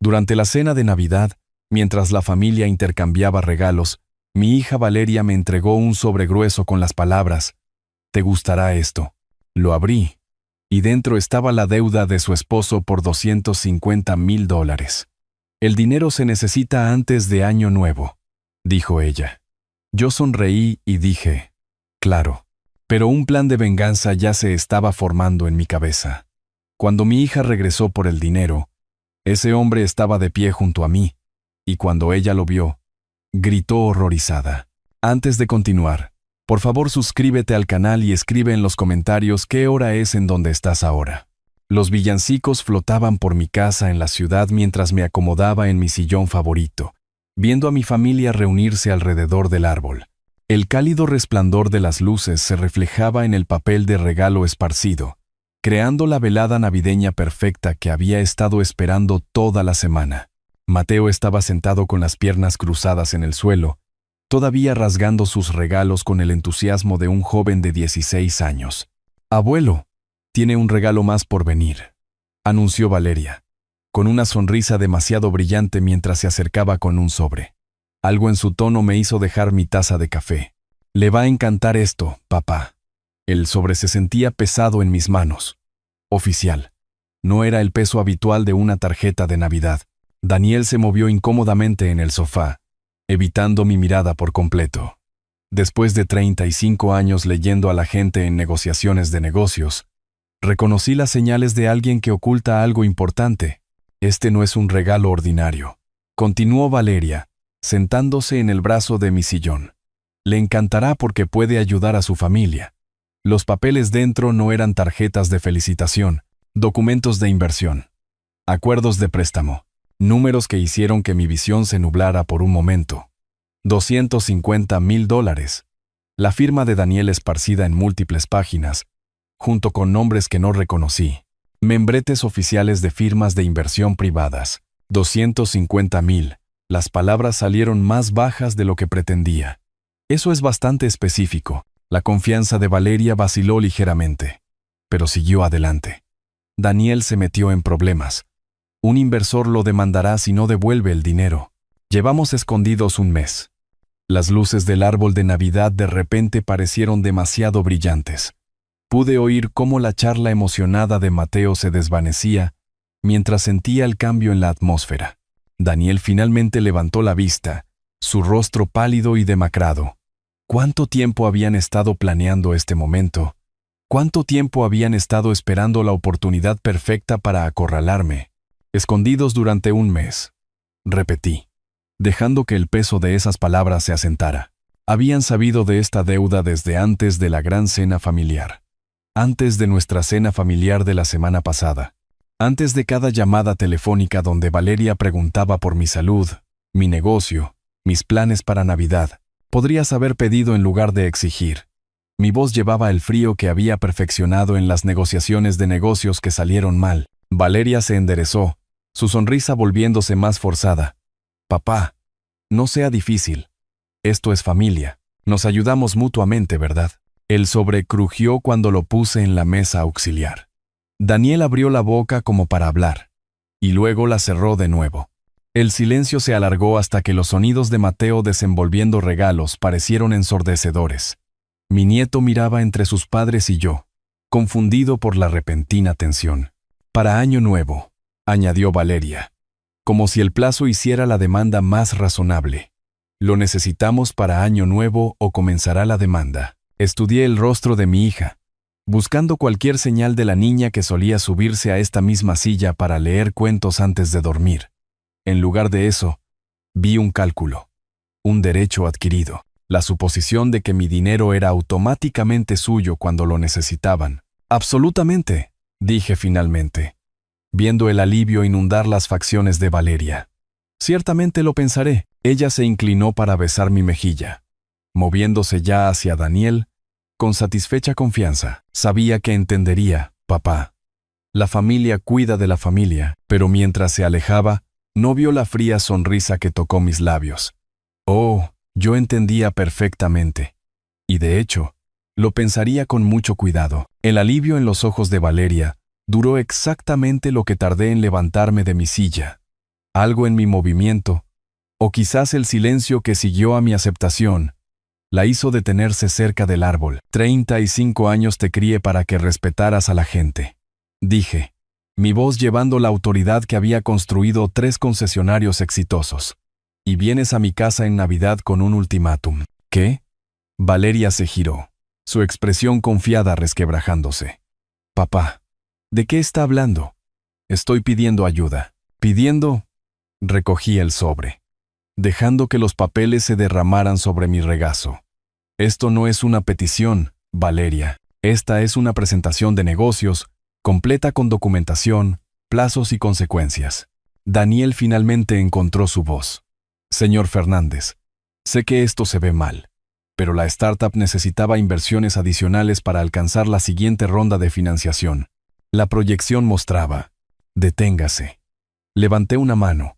Durante la cena de Navidad, mientras la familia intercambiaba regalos, mi hija Valeria me entregó un sobre grueso con las palabras: «Te gustará esto». Lo abrí, y dentro estaba la deuda de su esposo por $250,000. «El dinero se necesita antes de Año Nuevo», dijo ella. Yo sonreí y dije: «Claro». Pero un plan de venganza ya se estaba formando en mi cabeza. Cuando mi hija regresó por el dinero, ese hombre estaba de pie junto a mí, y cuando ella lo vio, gritó horrorizada. Antes de continuar, por favor suscríbete al canal y escribe en los comentarios qué hora es en donde estás ahora. Los villancicos flotaban por mi casa en la ciudad mientras me acomodaba en mi sillón favorito, viendo a mi familia reunirse alrededor del árbol. El cálido resplandor de las luces se reflejaba en el papel de regalo esparcido, creando la velada navideña perfecta que había estado esperando toda la semana. Mateo estaba sentado con las piernas cruzadas en el suelo, todavía rasgando sus regalos con el entusiasmo de un joven de 16 años. «Abuelo, tiene un regalo más por venir», anunció Valeria, con una sonrisa demasiado brillante mientras se acercaba con un sobre. Algo en su tono me hizo dejar mi taza de café. «Le va a encantar esto, papá». El sobre se sentía pesado en mis manos. Oficial. No era el peso habitual de una tarjeta de Navidad. Daniel se movió incómodamente en el sofá, evitando mi mirada por completo. Después de 35 años leyendo a la gente en negociaciones de negocios, reconocí las señales de alguien que oculta algo importante. «Este no es un regalo ordinario», continuó Valeria, sentándose en el brazo de mi sillón. «Le encantará porque puede ayudar a su familia». Los papeles dentro no eran tarjetas de felicitación, documentos de inversión, acuerdos de préstamo, números que hicieron que mi visión se nublara por un momento. $250,000. La firma de Daniel esparcida en múltiples páginas, junto con nombres que no reconocí. Membretes oficiales de firmas de inversión privadas. 250,000. Las palabras salieron más bajas de lo que pretendía. Eso es bastante específico. La confianza de Valeria vaciló ligeramente, pero siguió adelante. Daniel se metió en problemas. Un inversor lo demandará si no devuelve el dinero. Llevamos escondidos un mes. Las luces del árbol de Navidad de repente parecieron demasiado brillantes. Pude oír cómo la charla emocionada de Mateo se desvanecía mientras sentía el cambio en la atmósfera. Daniel finalmente levantó la vista, su rostro pálido y demacrado. ¿Cuánto tiempo habían estado planeando este momento? ¿Cuánto tiempo habían estado esperando la oportunidad perfecta para acorralarme? Escondidos durante un mes, repetí, dejando que el peso de esas palabras se asentara. Habían sabido de esta deuda desde antes de la gran cena familiar. Antes de nuestra cena familiar de la semana pasada. Antes de cada llamada telefónica donde Valeria preguntaba por mi salud, mi negocio, mis planes para Navidad. Podrías haber pedido en lugar de exigir. Mi voz llevaba el frío que había perfeccionado en las negociaciones de negocios que salieron mal. Valeria se enderezó, su sonrisa volviéndose más forzada. «Papá, no sea difícil. Esto es familia. Nos ayudamos mutuamente, ¿verdad?». El sobre crujió cuando lo puse en la mesa auxiliar. Daniel abrió la boca como para hablar, y luego la cerró de nuevo. El silencio se alargó hasta que los sonidos de Mateo desenvolviendo regalos parecieron ensordecedores. Mi nieto miraba entre sus padres y yo, confundido por la repentina tensión. «Para Año Nuevo», añadió Valeria, como si el plazo hiciera la demanda más razonable. «Lo necesitamos para Año Nuevo o comenzará la demanda». Estudié el rostro de mi hija, buscando cualquier señal de la niña que solía subirse a esta misma silla para leer cuentos antes de dormir. En lugar de eso, vi un cálculo, un derecho adquirido, la suposición de que mi dinero era automáticamente suyo cuando lo necesitaban. «Absolutamente», dije finalmente, viendo el alivio inundar las facciones de Valeria. «Ciertamente lo pensaré». Ella se inclinó para besar mi mejilla, moviéndose ya hacia Daniel, con satisfecha confianza. Sabía que entendería, papá. La familia cuida de la familia, pero mientras se alejaba, no vio la fría sonrisa que tocó mis labios. Oh, yo entendía perfectamente. Y de hecho, lo pensaría con mucho cuidado. El alivio en los ojos de Valeria duró exactamente lo que tardé en levantarme de mi silla. Algo en mi movimiento, o quizás el silencio que siguió a mi aceptación, la hizo detenerse cerca del árbol. 35 años te crié para que respetaras a la gente, dije, mi voz llevando la autoridad que había construido 3 concesionarios exitosos. Y vienes a mi casa en Navidad con un ultimátum. ¿Qué? Valeria se giró, su expresión confiada resquebrajándose. Papá, ¿de qué está hablando? Estoy pidiendo ayuda. ¿Pidiendo? Recogí el sobre, dejando que los papeles se derramaran sobre mi regazo. Esto no es una petición, Valeria. Esta es una presentación de negocios, completa con documentación, plazos y consecuencias. Daniel finalmente encontró su voz. Señor Fernández, sé que esto se ve mal, pero la startup necesitaba inversiones adicionales para alcanzar la siguiente ronda de financiación. La proyección mostraba. Deténgase. Levanté una mano,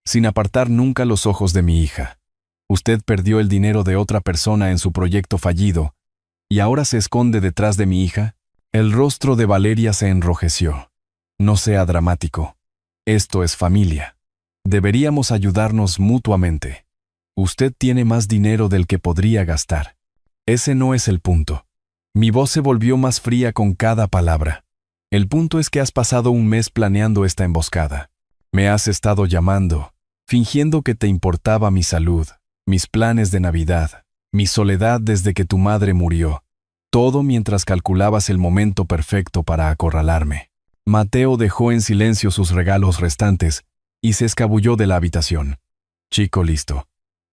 sin apartar nunca los ojos de mi hija. Usted perdió el dinero de otra persona en su proyecto fallido, ¿y ahora se esconde detrás de mi hija? El rostro de Valeria se enrojeció. No sea dramático. Esto es familia. Deberíamos ayudarnos mutuamente. Usted tiene más dinero del que podría gastar. Ese no es el punto. Mi voz se volvió más fría con cada palabra. El punto es que has pasado un mes planeando esta emboscada. Me has estado llamando, fingiendo que te importaba mi salud, mis planes de Navidad, mi soledad desde que tu madre murió. Todo mientras calculabas el momento perfecto para acorralarme. Mateo dejó en silencio sus regalos restantes y se escabulló de la habitación. Chico listo.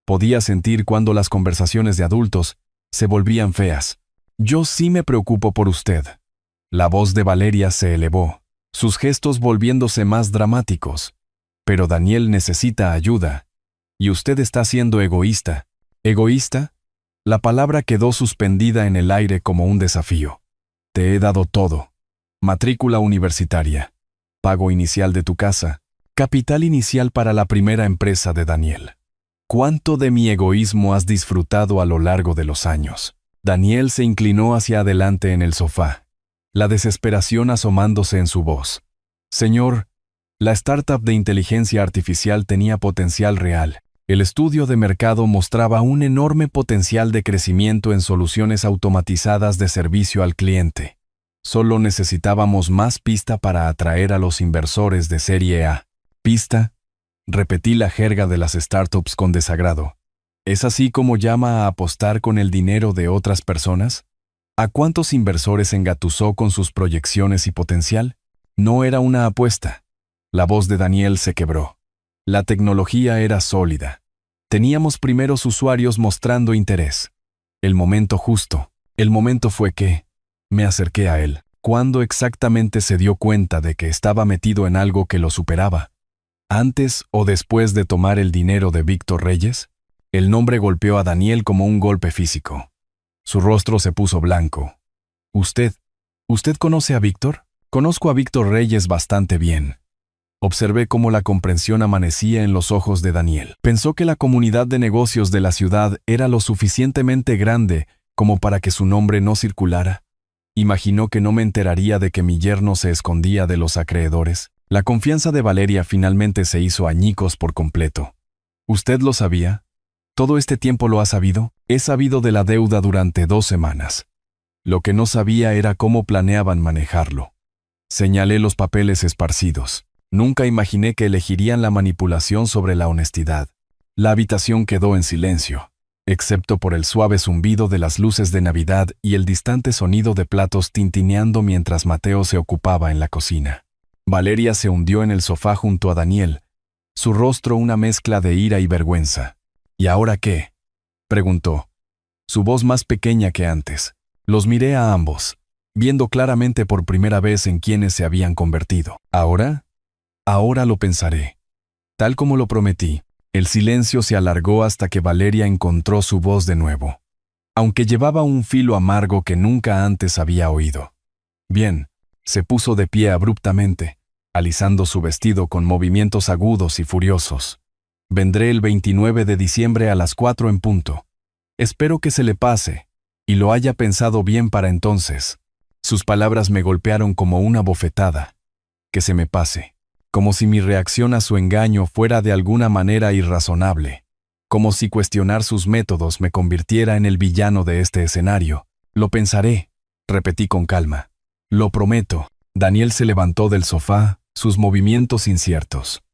Podía sentir cuando las conversaciones de adultos se volvían feas. Yo sí me preocupo por usted. La voz de Valeria se elevó, sus gestos volviéndose más dramáticos. Pero Daniel necesita ayuda. Y usted está siendo egoísta. ¿Egoísta? La palabra quedó suspendida en el aire como un desafío. Te he dado todo. Matrícula universitaria, pago inicial de tu casa, capital inicial para la primera empresa de Daniel. ¿Cuánto de mi egoísmo has disfrutado a lo largo de los años? Daniel se inclinó hacia adelante en el sofá, la desesperación asomándose en su voz. Señor, la startup de inteligencia artificial tenía potencial real. El estudio de mercado mostraba un enorme potencial de crecimiento en soluciones automatizadas de servicio al cliente. Solo necesitábamos más pista para atraer a los inversores de Serie A. ¿Pista? Repetí la jerga de las startups con desagrado. ¿Es así como llama a apostar con el dinero de otras personas? ¿A cuántos inversores engatusó con sus proyecciones y potencial? No era una apuesta. La voz de Daniel se quebró. La tecnología era sólida. Teníamos primeros usuarios mostrando interés. El momento justo. El momento fue que me acerqué a él. ¿Cuándo exactamente se dio cuenta de que estaba metido en algo que lo superaba? ¿Antes o después de tomar el dinero de Víctor Reyes? El nombre golpeó a Daniel como un golpe físico. Su rostro se puso blanco. ¿Usted conoce a Víctor? Conozco a Víctor Reyes bastante bien. Observé cómo la comprensión amanecía en los ojos de Daniel. Pensó que la comunidad de negocios de la ciudad era lo suficientemente grande como para que su nombre no circulara. Imaginó que no me enteraría de que mi yerno se escondía de los acreedores. La confianza de Valeria finalmente se hizo añicos por completo. ¿Usted lo sabía? ¿Todo este tiempo lo ha sabido? He sabido de la deuda durante 2 semanas. Lo que no sabía era cómo planeaban manejarlo. Señalé los papeles esparcidos. Nunca imaginé que elegirían la manipulación sobre la honestidad. La habitación quedó en silencio, excepto por el suave zumbido de las luces de Navidad y el distante sonido de platos tintineando mientras Mateo se ocupaba en la cocina. Valeria se hundió en el sofá junto a Daniel, su rostro una mezcla de ira y vergüenza. ¿Y ahora qué?, preguntó, su voz más pequeña que antes. Los miré a ambos, viendo claramente por primera vez en quiénes se habían convertido. ¿Ahora? Ahora lo pensaré. Tal como lo prometí, el silencio se alargó hasta que Valeria encontró su voz de nuevo, aunque llevaba un filo amargo que nunca antes había oído. Bien, se puso de pie abruptamente, alisando su vestido con movimientos agudos y furiosos. Vendré el 29 de diciembre a las 4 en punto. Espero que se le pase, y lo haya pensado bien para entonces. Sus palabras me golpearon como una bofetada. Que se me pase. como si mi reacción a su engaño fuera de alguna manera irrazonable, como si cuestionar sus métodos me convirtiera en el villano de este escenario. Lo pensaré, repetí con calma. Lo prometo. Daniel se levantó del sofá, sus movimientos inciertos.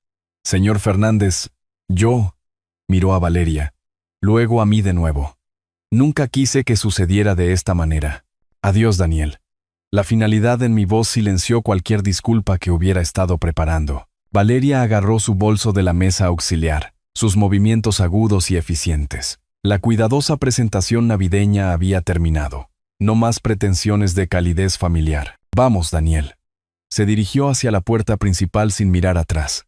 Señor Fernández, yo... Miró a Valeria, luego a mí de nuevo. Nunca quise que sucediera de esta manera. Adiós, Daniel. La finalidad en mi voz silenció cualquier disculpa que hubiera estado preparando. Valeria agarró su bolso de la mesa auxiliar, sus movimientos agudos y eficientes. La cuidadosa presentación navideña había terminado. No más pretensiones de calidez familiar. Vamos, Daniel. Se dirigió hacia la puerta principal sin mirar atrás.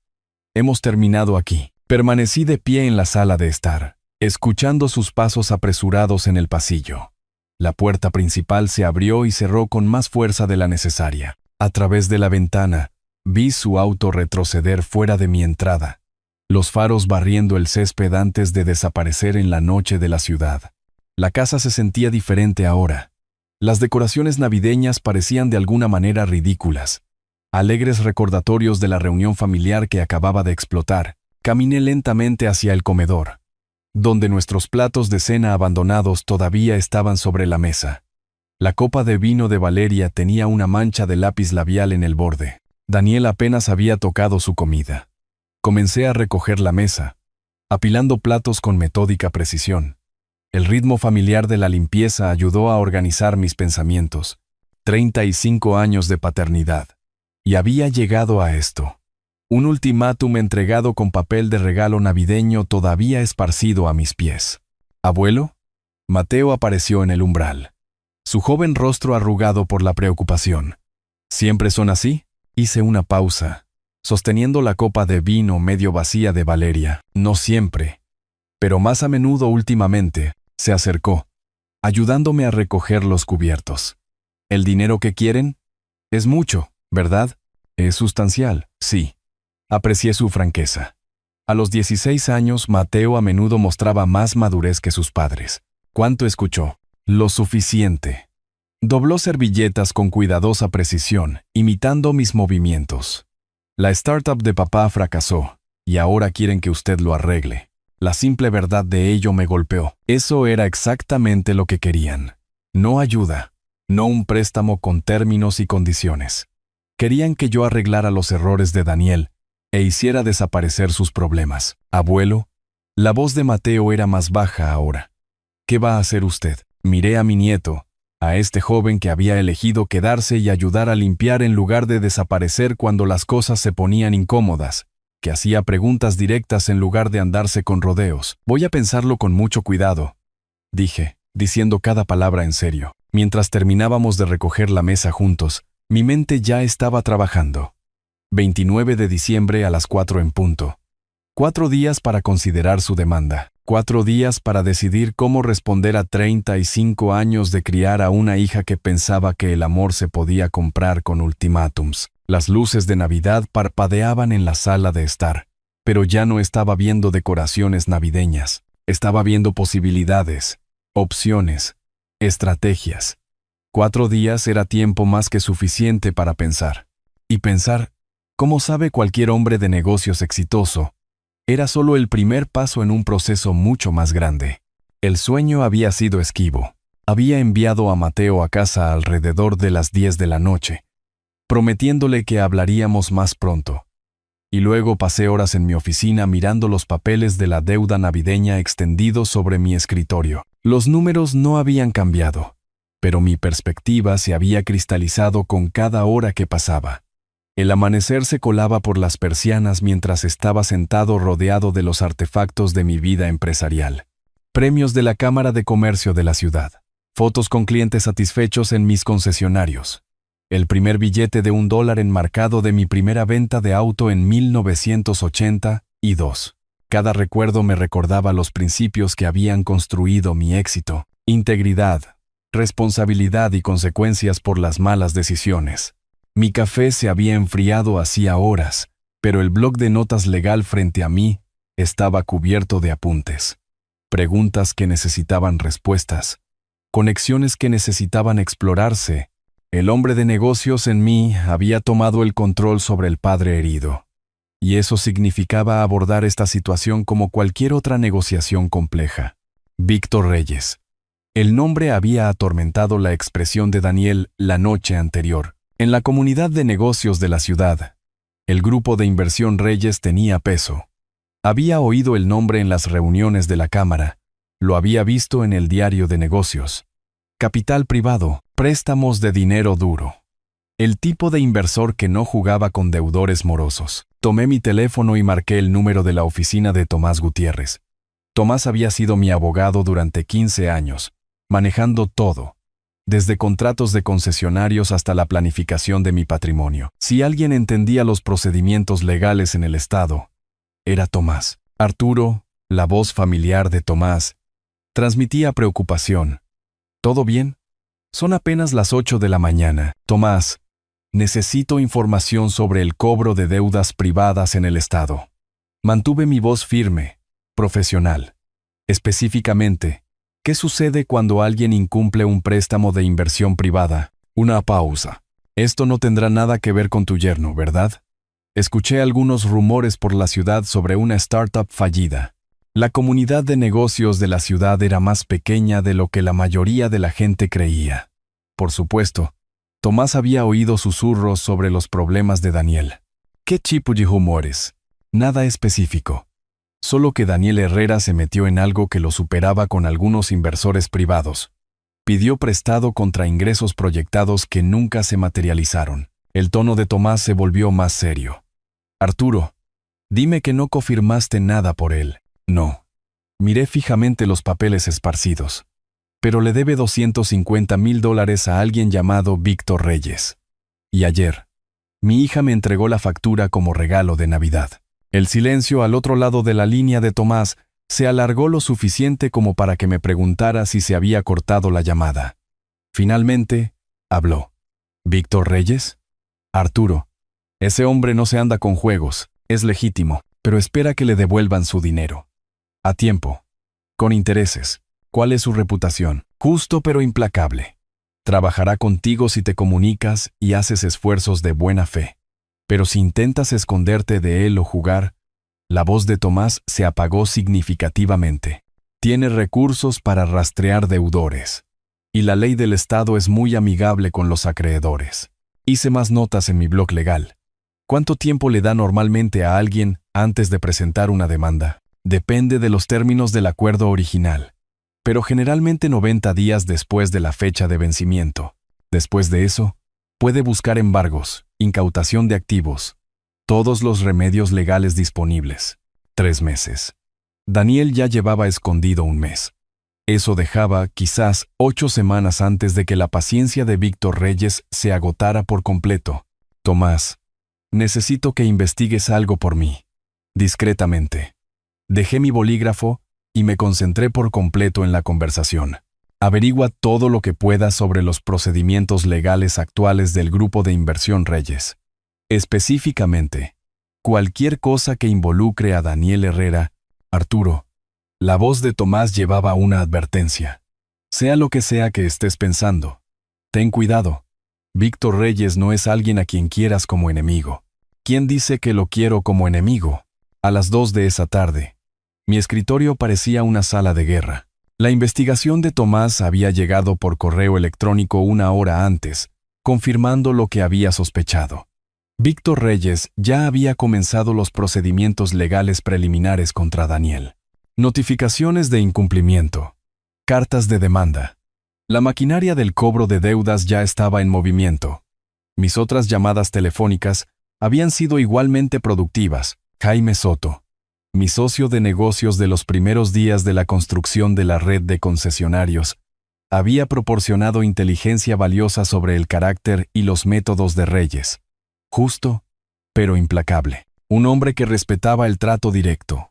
Hemos terminado aquí. Permanecí de pie en la sala de estar, escuchando sus pasos apresurados en el pasillo. La puerta principal se abrió y cerró con más fuerza de la necesaria. A través de la ventana, vi su auto retroceder fuera de mi entrada, los faros barriendo el césped antes de desaparecer en la noche de la ciudad. La casa se sentía diferente ahora. Las decoraciones navideñas parecían de alguna manera ridículas. Alegres recordatorios de la reunión familiar que acababa de explotar. Caminé lentamente hacia el comedor, donde nuestros platos de cena abandonados todavía estaban sobre la mesa. La copa de vino de Valeria tenía una mancha de lápiz labial en el borde. Daniel apenas había tocado su comida. Comencé a recoger la mesa, apilando platos con metódica precisión. El ritmo familiar de la limpieza ayudó a organizar mis pensamientos. 35 años de paternidad. Y había llegado a esto. Un ultimátum entregado con papel de regalo navideño todavía esparcido a mis pies. ¿Abuelo? Mateo apareció en el umbral. Su joven rostro arrugado por la preocupación. ¿Siempre son así? Hice una pausa, sosteniendo la copa de vino medio vacía de Valeria. No siempre, pero más a menudo últimamente, se acercó, ayudándome a recoger los cubiertos. ¿El dinero que quieren? Es mucho, ¿verdad? Es sustancial, sí. Aprecié su franqueza. A los 16 años, Mateo a menudo mostraba más madurez que sus padres. ¿Cuánto escuchó? Lo suficiente. Dobló servilletas con cuidadosa precisión, imitando mis movimientos. La startup de papá fracasó, y ahora quieren que usted lo arregle. La simple verdad de ello me golpeó. Eso era exactamente lo que querían. No ayuda, no un préstamo con términos y condiciones. Querían que yo arreglara los errores de Daniel, e hiciera desaparecer sus problemas. Abuelo, la voz de Mateo era más baja ahora. ¿Qué va a hacer usted? Miré a mi nieto, a este joven que había elegido quedarse y ayudar a limpiar en lugar de desaparecer cuando las cosas se ponían incómodas, que hacía preguntas directas en lugar de andarse con rodeos. Voy a pensarlo con mucho cuidado, dije, diciendo cada palabra en serio. Mientras terminábamos de recoger la mesa juntos, mi mente ya estaba trabajando. 29 de diciembre a las 4 en punto. 4 días para considerar su demanda. 4 días para decidir cómo responder a 35 años de criar a una hija que pensaba que el amor se podía comprar con ultimátums. Las luces de Navidad parpadeaban en la sala de estar, pero ya no estaba viendo decoraciones navideñas. Estaba viendo posibilidades, opciones, estrategias. 4 días era tiempo más que suficiente para pensar. Y pensar, como sabe cualquier hombre de negocios exitoso, era solo el primer paso en un proceso mucho más grande. El sueño había sido esquivo. Había enviado a Mateo a casa alrededor de las 10 de la noche, prometiéndole que hablaríamos más pronto. Y luego pasé horas en mi oficina mirando los papeles de la deuda navideña extendidos sobre mi escritorio. Los números no habían cambiado, pero mi perspectiva se había cristalizado con cada hora que pasaba. El amanecer se colaba por las persianas mientras estaba sentado rodeado de los artefactos de mi vida empresarial. Premios de la Cámara de Comercio de la ciudad. Fotos con clientes satisfechos en mis concesionarios. El primer billete de $1 enmarcado de mi primera venta de auto en 1982. Cada recuerdo me recordaba los principios que habían construido mi éxito. Integridad, responsabilidad y consecuencias por las malas decisiones. Mi café se había enfriado hacía horas, pero el bloc de notas legal frente a mí estaba cubierto de apuntes. Preguntas que necesitaban respuestas, conexiones que necesitaban explorarse. El hombre de negocios en mí había tomado el control sobre el padre herido. y eso significaba abordar esta situación como cualquier otra negociación compleja. Víctor Reyes. El nombre había atormentado la expresión de Daniel la noche anterior. En la comunidad de negocios de la ciudad, el grupo de inversión Reyes tenía peso. Había oído el nombre en las reuniones de la Cámara, lo había visto en el diario de negocios. Capital privado, préstamos de dinero duro. El tipo de inversor que no jugaba con deudores morosos. Tomé mi teléfono y marqué el número de la oficina de Tomás Gutiérrez. Tomás había sido mi abogado durante 15 años, manejando todo, desde contratos de concesionarios hasta la planificación de mi patrimonio. Si alguien entendía los procedimientos legales en el Estado, era Tomás. Arturo, la voz familiar de Tomás, transmitía preocupación. ¿Todo bien? Son apenas las 8 de la mañana. Tomás, necesito información sobre el cobro de deudas privadas en el Estado. Mantuve mi voz firme, profesional. Específicamente, ¿qué sucede cuando alguien incumple un préstamo de inversión privada? Una pausa. Esto no tendrá nada que ver con tu yerno, ¿verdad? Escuché algunos rumores por la ciudad sobre una startup fallida. La comunidad de negocios de la ciudad era más pequeña de lo que la mayoría de la gente creía. Por supuesto, Tomás había oído susurros sobre los problemas de Daniel. ¿Qué tipo de rumores? Nada específico. Solo que Daniel Herrera se metió en algo que lo superaba con algunos inversores privados. Pidió prestado contra ingresos proyectados que nunca se materializaron. El tono de Tomás se volvió más serio. Arturo, dime que no confirmaste nada por él. No. Miré fijamente los papeles esparcidos. Pero le debe $250,000 a alguien llamado Víctor Reyes. Y ayer, mi hija me entregó la factura como regalo de Navidad. El silencio al otro lado de la línea de Tomás se alargó lo suficiente como para que me preguntara si se había cortado la llamada. Finalmente, habló. ¿Víctor Reyes? Arturo, ese hombre no se anda con juegos, es legítimo, pero espera que le devuelvan su dinero. A tiempo. Con intereses. ¿Cuál es su reputación? Justo pero implacable. Trabajará contigo si te comunicas y haces esfuerzos de buena fe. Pero si intentas esconderte de él o jugar, la voz de Tomás se apagó significativamente. Tiene recursos para rastrear deudores. Y la ley del Estado es muy amigable con los acreedores. Hice más notas en mi blog legal. ¿Cuánto tiempo le da normalmente a alguien antes de presentar una demanda? Depende de los términos del acuerdo original, pero generalmente 90 días después de la fecha de vencimiento. Después de eso, puede buscar embargos, incautación de activos, todos los remedios legales disponibles. 3 meses. Daniel ya llevaba escondido 1 mes. Eso dejaba, quizás, 8 semanas antes de que la paciencia de Víctor Reyes se agotara por completo. Tomás, necesito que investigues algo por mí. Discretamente. Dejé mi bolígrafo y me concentré por completo en la conversación. Averigua todo lo que puedas sobre los procedimientos legales actuales del grupo de inversión Reyes. Específicamente, cualquier cosa que involucre a Daniel Herrera, Arturo. La voz de Tomás llevaba una advertencia. Sea lo que sea que estés pensando, ten cuidado. Víctor Reyes no es alguien a quien quieras como enemigo. ¿Quién dice que lo quiero como enemigo? A las 2 de esa tarde, mi escritorio parecía una sala de guerra. La investigación de Tomás había llegado por correo electrónico 1 hora antes, confirmando lo que había sospechado. Víctor Reyes ya había comenzado los procedimientos legales preliminares contra Daniel. Notificaciones de incumplimiento. Cartas de demanda. La maquinaria del cobro de deudas ya estaba en movimiento. Mis otras llamadas telefónicas habían sido igualmente productivas. Jaime Soto, mi socio de negocios de los primeros días de la construcción de la red de concesionarios, había proporcionado inteligencia valiosa sobre el carácter y los métodos de Reyes. Justo, pero implacable. Un hombre que respetaba el trato directo,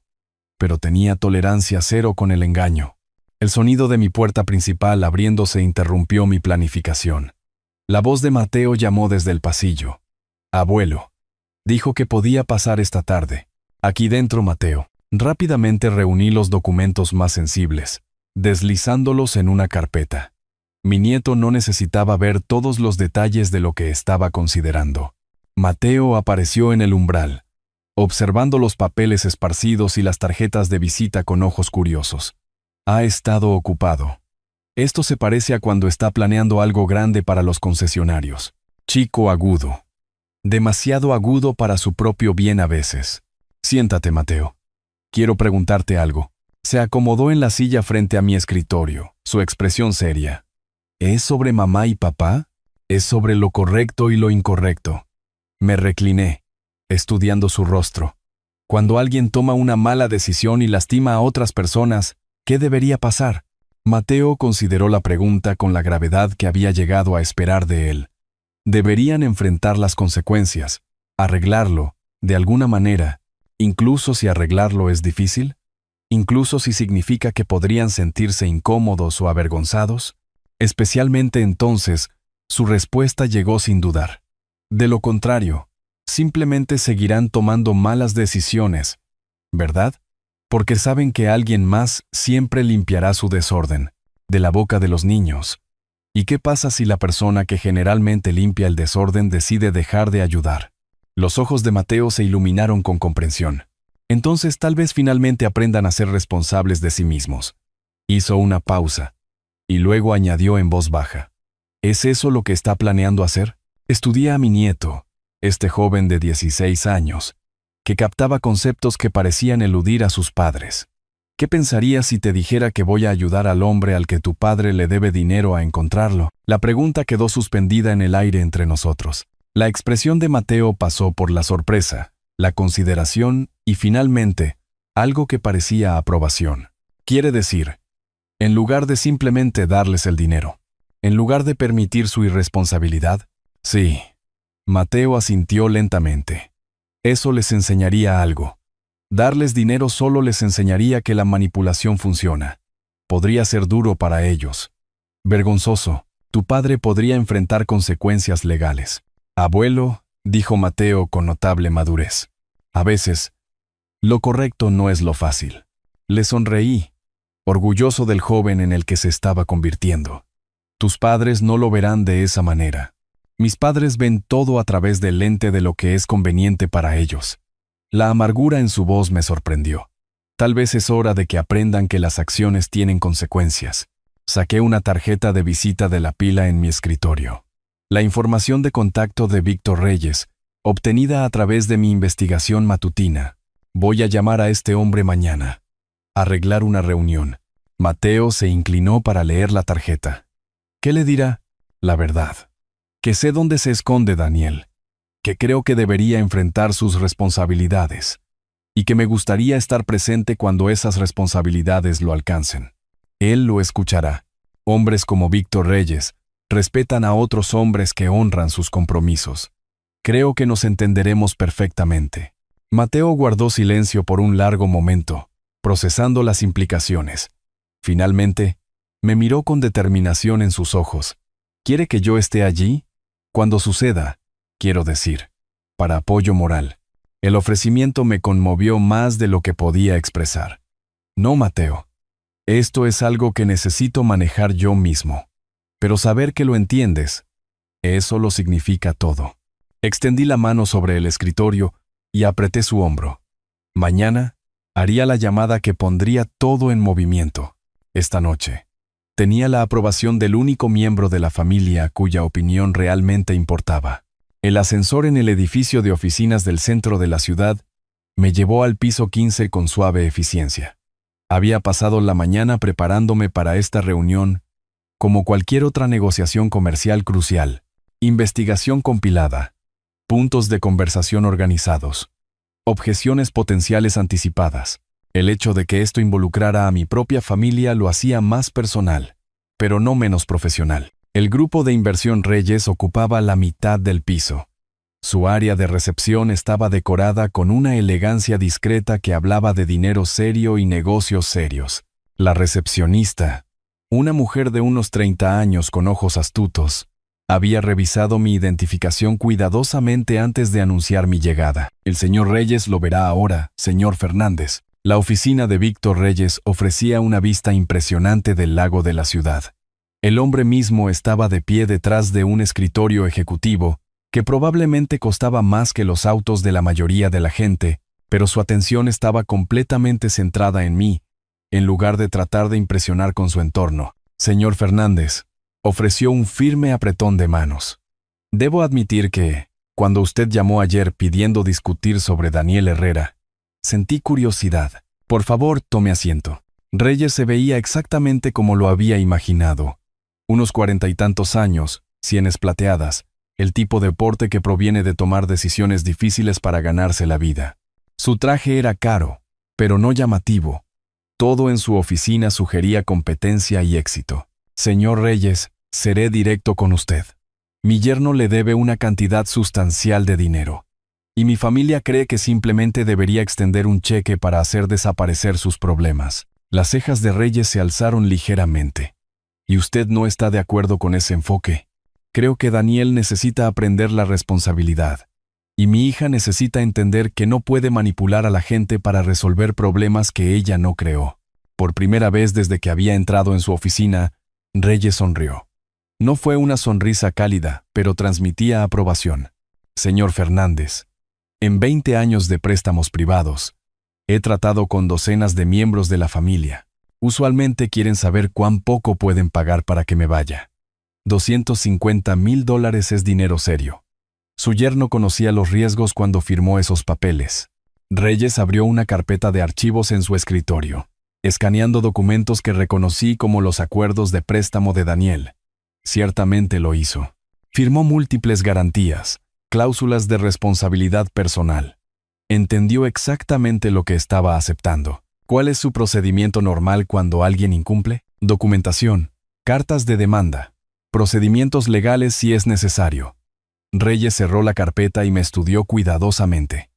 pero tenía tolerancia cero con el engaño. El sonido de mi puerta principal abriéndose interrumpió mi planificación. La voz de Mateo llamó desde el pasillo. «Abuelo», dijo que podía pasar esta tarde. «Aquí dentro, Mateo». Rápidamente reuní los documentos más sensibles, deslizándolos en una carpeta. Mi nieto no necesitaba ver todos los detalles de lo que estaba considerando. Mateo apareció en el umbral, observando los papeles esparcidos y las tarjetas de visita con ojos curiosos. Ha estado ocupado. Esto se parece a cuando está planeando algo grande para los concesionarios. Chico agudo. Demasiado agudo para su propio bien a veces. Siéntate, Mateo. Quiero preguntarte algo. Se acomodó en la silla frente a mi escritorio, su expresión seria. ¿Es sobre mamá y papá? ¿Es sobre lo correcto y lo incorrecto? Me recliné, estudiando su rostro. Cuando alguien toma una mala decisión y lastima a otras personas, ¿qué debería pasar? Mateo consideró la pregunta con la gravedad que había llegado a esperar de él. Deberían enfrentar las consecuencias, arreglarlo, de alguna manera, incluso si arreglarlo es difícil, incluso si significa que podrían sentirse incómodos o avergonzados. Especialmente entonces, su respuesta llegó sin dudar. De lo contrario, simplemente seguirán tomando malas decisiones, ¿verdad? Porque saben que alguien más siempre limpiará su desorden, de la boca de los niños. ¿Y qué pasa si la persona que generalmente limpia el desorden decide dejar de ayudar? Los ojos de Mateo se iluminaron con comprensión. Entonces tal vez finalmente aprendan a ser responsables de sí mismos. Hizo una pausa, y luego añadió en voz baja. ¿Es eso lo que está planeando hacer? Estudié a mi nieto, este joven de 16 años, que captaba conceptos que parecían eludir a sus padres. ¿Qué pensarías si te dijera que voy a ayudar al hombre al que tu padre le debe dinero a encontrarlo? La pregunta quedó suspendida en el aire entre nosotros. La expresión de Mateo pasó por la sorpresa, la consideración y finalmente, algo que parecía aprobación. Quiere decir, en lugar de simplemente darles el dinero, en lugar de permitir su irresponsabilidad, sí. Mateo asintió lentamente. Eso les enseñaría algo. Darles dinero solo les enseñaría que la manipulación funciona. Podría ser duro para ellos. Vergonzoso, tu padre podría enfrentar consecuencias legales. Abuelo, dijo Mateo con notable madurez. A veces, lo correcto no es lo fácil. Le sonreí, orgulloso del joven en el que se estaba convirtiendo. Tus padres no lo verán de esa manera. Mis padres ven todo a través del lente de lo que es conveniente para ellos. La amargura en su voz me sorprendió. Tal vez es hora de que aprendan que las acciones tienen consecuencias. Saqué una tarjeta de visita de la pila en mi escritorio. La información de contacto de Víctor Reyes, obtenida a través de mi investigación matutina. Voy a llamar a este hombre mañana. Arreglar una reunión. Mateo se inclinó para leer la tarjeta. ¿Qué le dirá? La verdad. Que sé dónde se esconde Daniel. Que creo que debería enfrentar sus responsabilidades. Y que me gustaría estar presente cuando esas responsabilidades lo alcancen. Él lo escuchará. Hombres como Víctor Reyes respetan a otros hombres que honran sus compromisos. Creo que nos entenderemos perfectamente. Mateo guardó silencio por un largo momento, procesando las implicaciones. Finalmente, me miró con determinación en sus ojos. ¿Quiere que yo esté allí? Cuando suceda, quiero decir, para apoyo moral. El ofrecimiento me conmovió más de lo que podía expresar. No, Mateo. Esto es algo que necesito manejar yo mismo. Pero saber que lo entiendes, eso lo significa todo. Extendí la mano sobre el escritorio y apreté su hombro. Mañana haría la llamada que pondría todo en movimiento. Esta noche. Tenía la aprobación del único miembro de la familia cuya opinión realmente importaba. El ascensor en el edificio de oficinas del centro de la ciudad me llevó al piso 15 con suave eficiencia. Había pasado la mañana preparándome para esta reunión, como cualquier otra negociación comercial crucial, investigación compilada, puntos de conversación organizados, objeciones potenciales anticipadas. El hecho de que esto involucrara a mi propia familia lo hacía más personal, pero no menos profesional. El grupo de inversión Reyes ocupaba la mitad del piso. Su área de recepción estaba decorada con una elegancia discreta que hablaba de dinero serio y negocios serios. La recepcionista, una mujer de unos 30 años con ojos astutos, había revisado mi identificación cuidadosamente antes de anunciar mi llegada. El señor Reyes lo verá ahora, señor Fernández. La oficina de Víctor Reyes ofrecía una vista impresionante del lago de la ciudad. El hombre mismo estaba de pie detrás de un escritorio ejecutivo que probablemente costaba más que los autos de la mayoría de la gente, pero su atención estaba completamente centrada en mí, en lugar de tratar de impresionar con su entorno. Señor Fernández, ofreció un firme apretón de manos. Debo admitir que, cuando usted llamó ayer pidiendo discutir sobre Daniel Herrera, sentí curiosidad. Por favor, tome asiento. Reyes se veía exactamente como lo había imaginado. Unos 40 y tantos años, sienes plateadas, el tipo de porte que proviene de tomar decisiones difíciles para ganarse la vida. Su traje era caro, pero no llamativo. Todo en su oficina sugería competencia y éxito. Señor Reyes, seré directo con usted. Mi yerno le debe una cantidad sustancial de dinero, y mi familia cree que simplemente debería extender un cheque para hacer desaparecer sus problemas. Las cejas de Reyes se alzaron ligeramente. ¿Y usted no está de acuerdo con ese enfoque? Creo que Daniel necesita aprender la responsabilidad, y mi hija necesita entender que no puede manipular a la gente para resolver problemas que ella no creó. Por primera vez desde que había entrado en su oficina, Reyes sonrió. No fue una sonrisa cálida, pero transmitía aprobación. Señor Fernández, en 20 años de préstamos privados, he tratado con docenas de miembros de la familia. Usualmente quieren saber cuán poco pueden pagar para que me vaya. $250,000 es dinero serio. Su yerno conocía los riesgos cuando firmó esos papeles. Reyes abrió una carpeta de archivos en su escritorio, escaneando documentos que reconocí como los acuerdos de préstamo de Daniel. Ciertamente lo hizo. Firmó múltiples garantías, cláusulas de responsabilidad personal. Entendió exactamente lo que estaba aceptando. ¿Cuál es su procedimiento normal cuando alguien incumple? Documentación, cartas de demanda, procedimientos legales si es necesario. Reyes cerró la carpeta y me estudió cuidadosamente.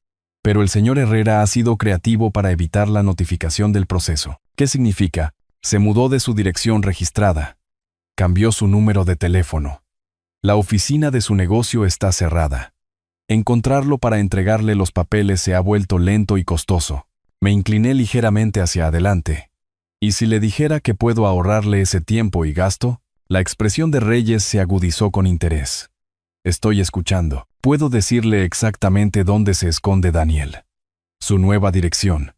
Pero el señor Herrera ha sido creativo para evitar la notificación del proceso. ¿Qué significa? Se mudó de su dirección registrada. Cambió su número de teléfono. La oficina de su negocio está cerrada. Encontrarlo para entregarle los papeles se ha vuelto lento y costoso. Me incliné ligeramente hacia adelante. ¿Y si le dijera que puedo ahorrarle ese tiempo y gasto? La expresión de Reyes se agudizó con interés. Estoy escuchando. Puedo decirle exactamente dónde se esconde Daniel. Su nueva dirección.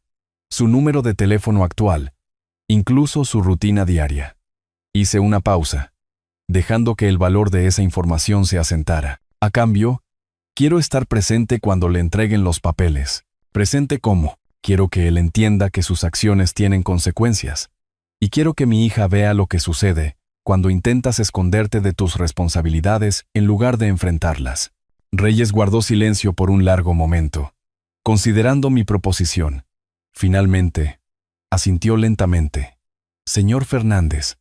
Su número de teléfono actual. Incluso su rutina diaria. Hice una pausa, dejando que el valor de esa información se asentara. A cambio, quiero estar presente cuando le entreguen los papeles. ¿Presente cómo? Quiero que él entienda que sus acciones tienen consecuencias. Y quiero que mi hija vea lo que sucede cuando intentas esconderte de tus responsabilidades en lugar de enfrentarlas. Reyes guardó silencio por un largo momento, considerando mi proposición. Finalmente, asintió lentamente. Señor Fernández,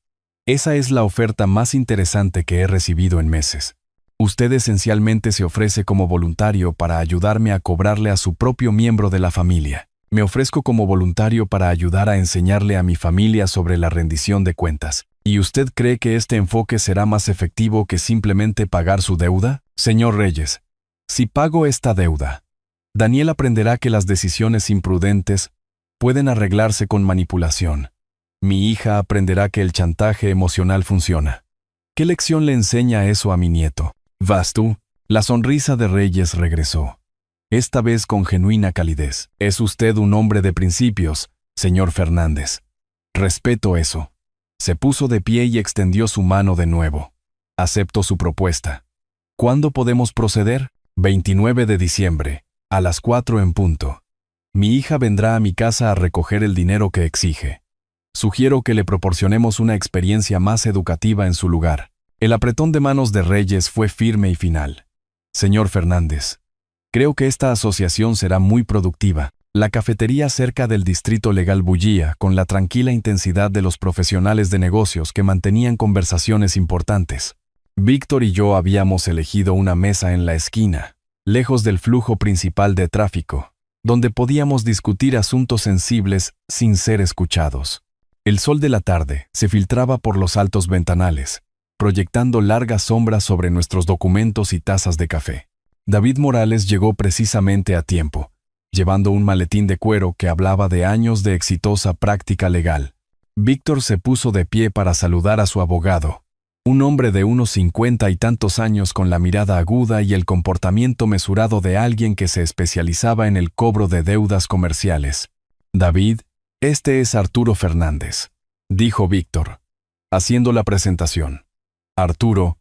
esa es la oferta más interesante que he recibido en meses. Usted esencialmente se ofrece como voluntario para ayudarme a cobrarle a su propio miembro de la familia. Me ofrezco como voluntario para ayudar a enseñarle a mi familia sobre la rendición de cuentas. ¿Y usted cree que este enfoque será más efectivo que simplemente pagar su deuda? Señor Reyes, si pago esta deuda, Daniel aprenderá que las decisiones imprudentes pueden arreglarse con manipulación. Mi hija aprenderá que el chantaje emocional funciona. ¿Qué lección le enseña eso a mi nieto? ¿Vas tú? La sonrisa de Reyes regresó, esta vez con genuina calidez. Es usted un hombre de principios, señor Fernández. Respeto eso. Se puso de pie y extendió su mano de nuevo. Acepto su propuesta. ¿Cuándo podemos proceder? 29 de diciembre, a las 4 en punto. Mi hija vendrá a mi casa a recoger el dinero que exige. Sugiero que le proporcionemos una experiencia más educativa en su lugar. El apretón de manos de Reyes fue firme y final. Señor Fernández, creo que esta asociación será muy productiva. La cafetería cerca del distrito legal bullía con la tranquila intensidad de los profesionales de negocios que mantenían conversaciones importantes. Víctor y yo habíamos elegido una mesa en la esquina, lejos del flujo principal de tráfico, donde podíamos discutir asuntos sensibles sin ser escuchados. El sol de la tarde se filtraba por los altos ventanales, proyectando largas sombras sobre nuestros documentos y tazas de café. David Morales llegó precisamente a tiempo, llevando un maletín de cuero que hablaba de años de exitosa práctica legal. Víctor se puso de pie para saludar a su abogado, Un hombre de unos 50 y tantos años con la mirada aguda y el comportamiento mesurado de alguien que se especializaba en el cobro de deudas comerciales. David, este es Arturo Fernández, dijo Víctor, haciendo la presentación. Arturo,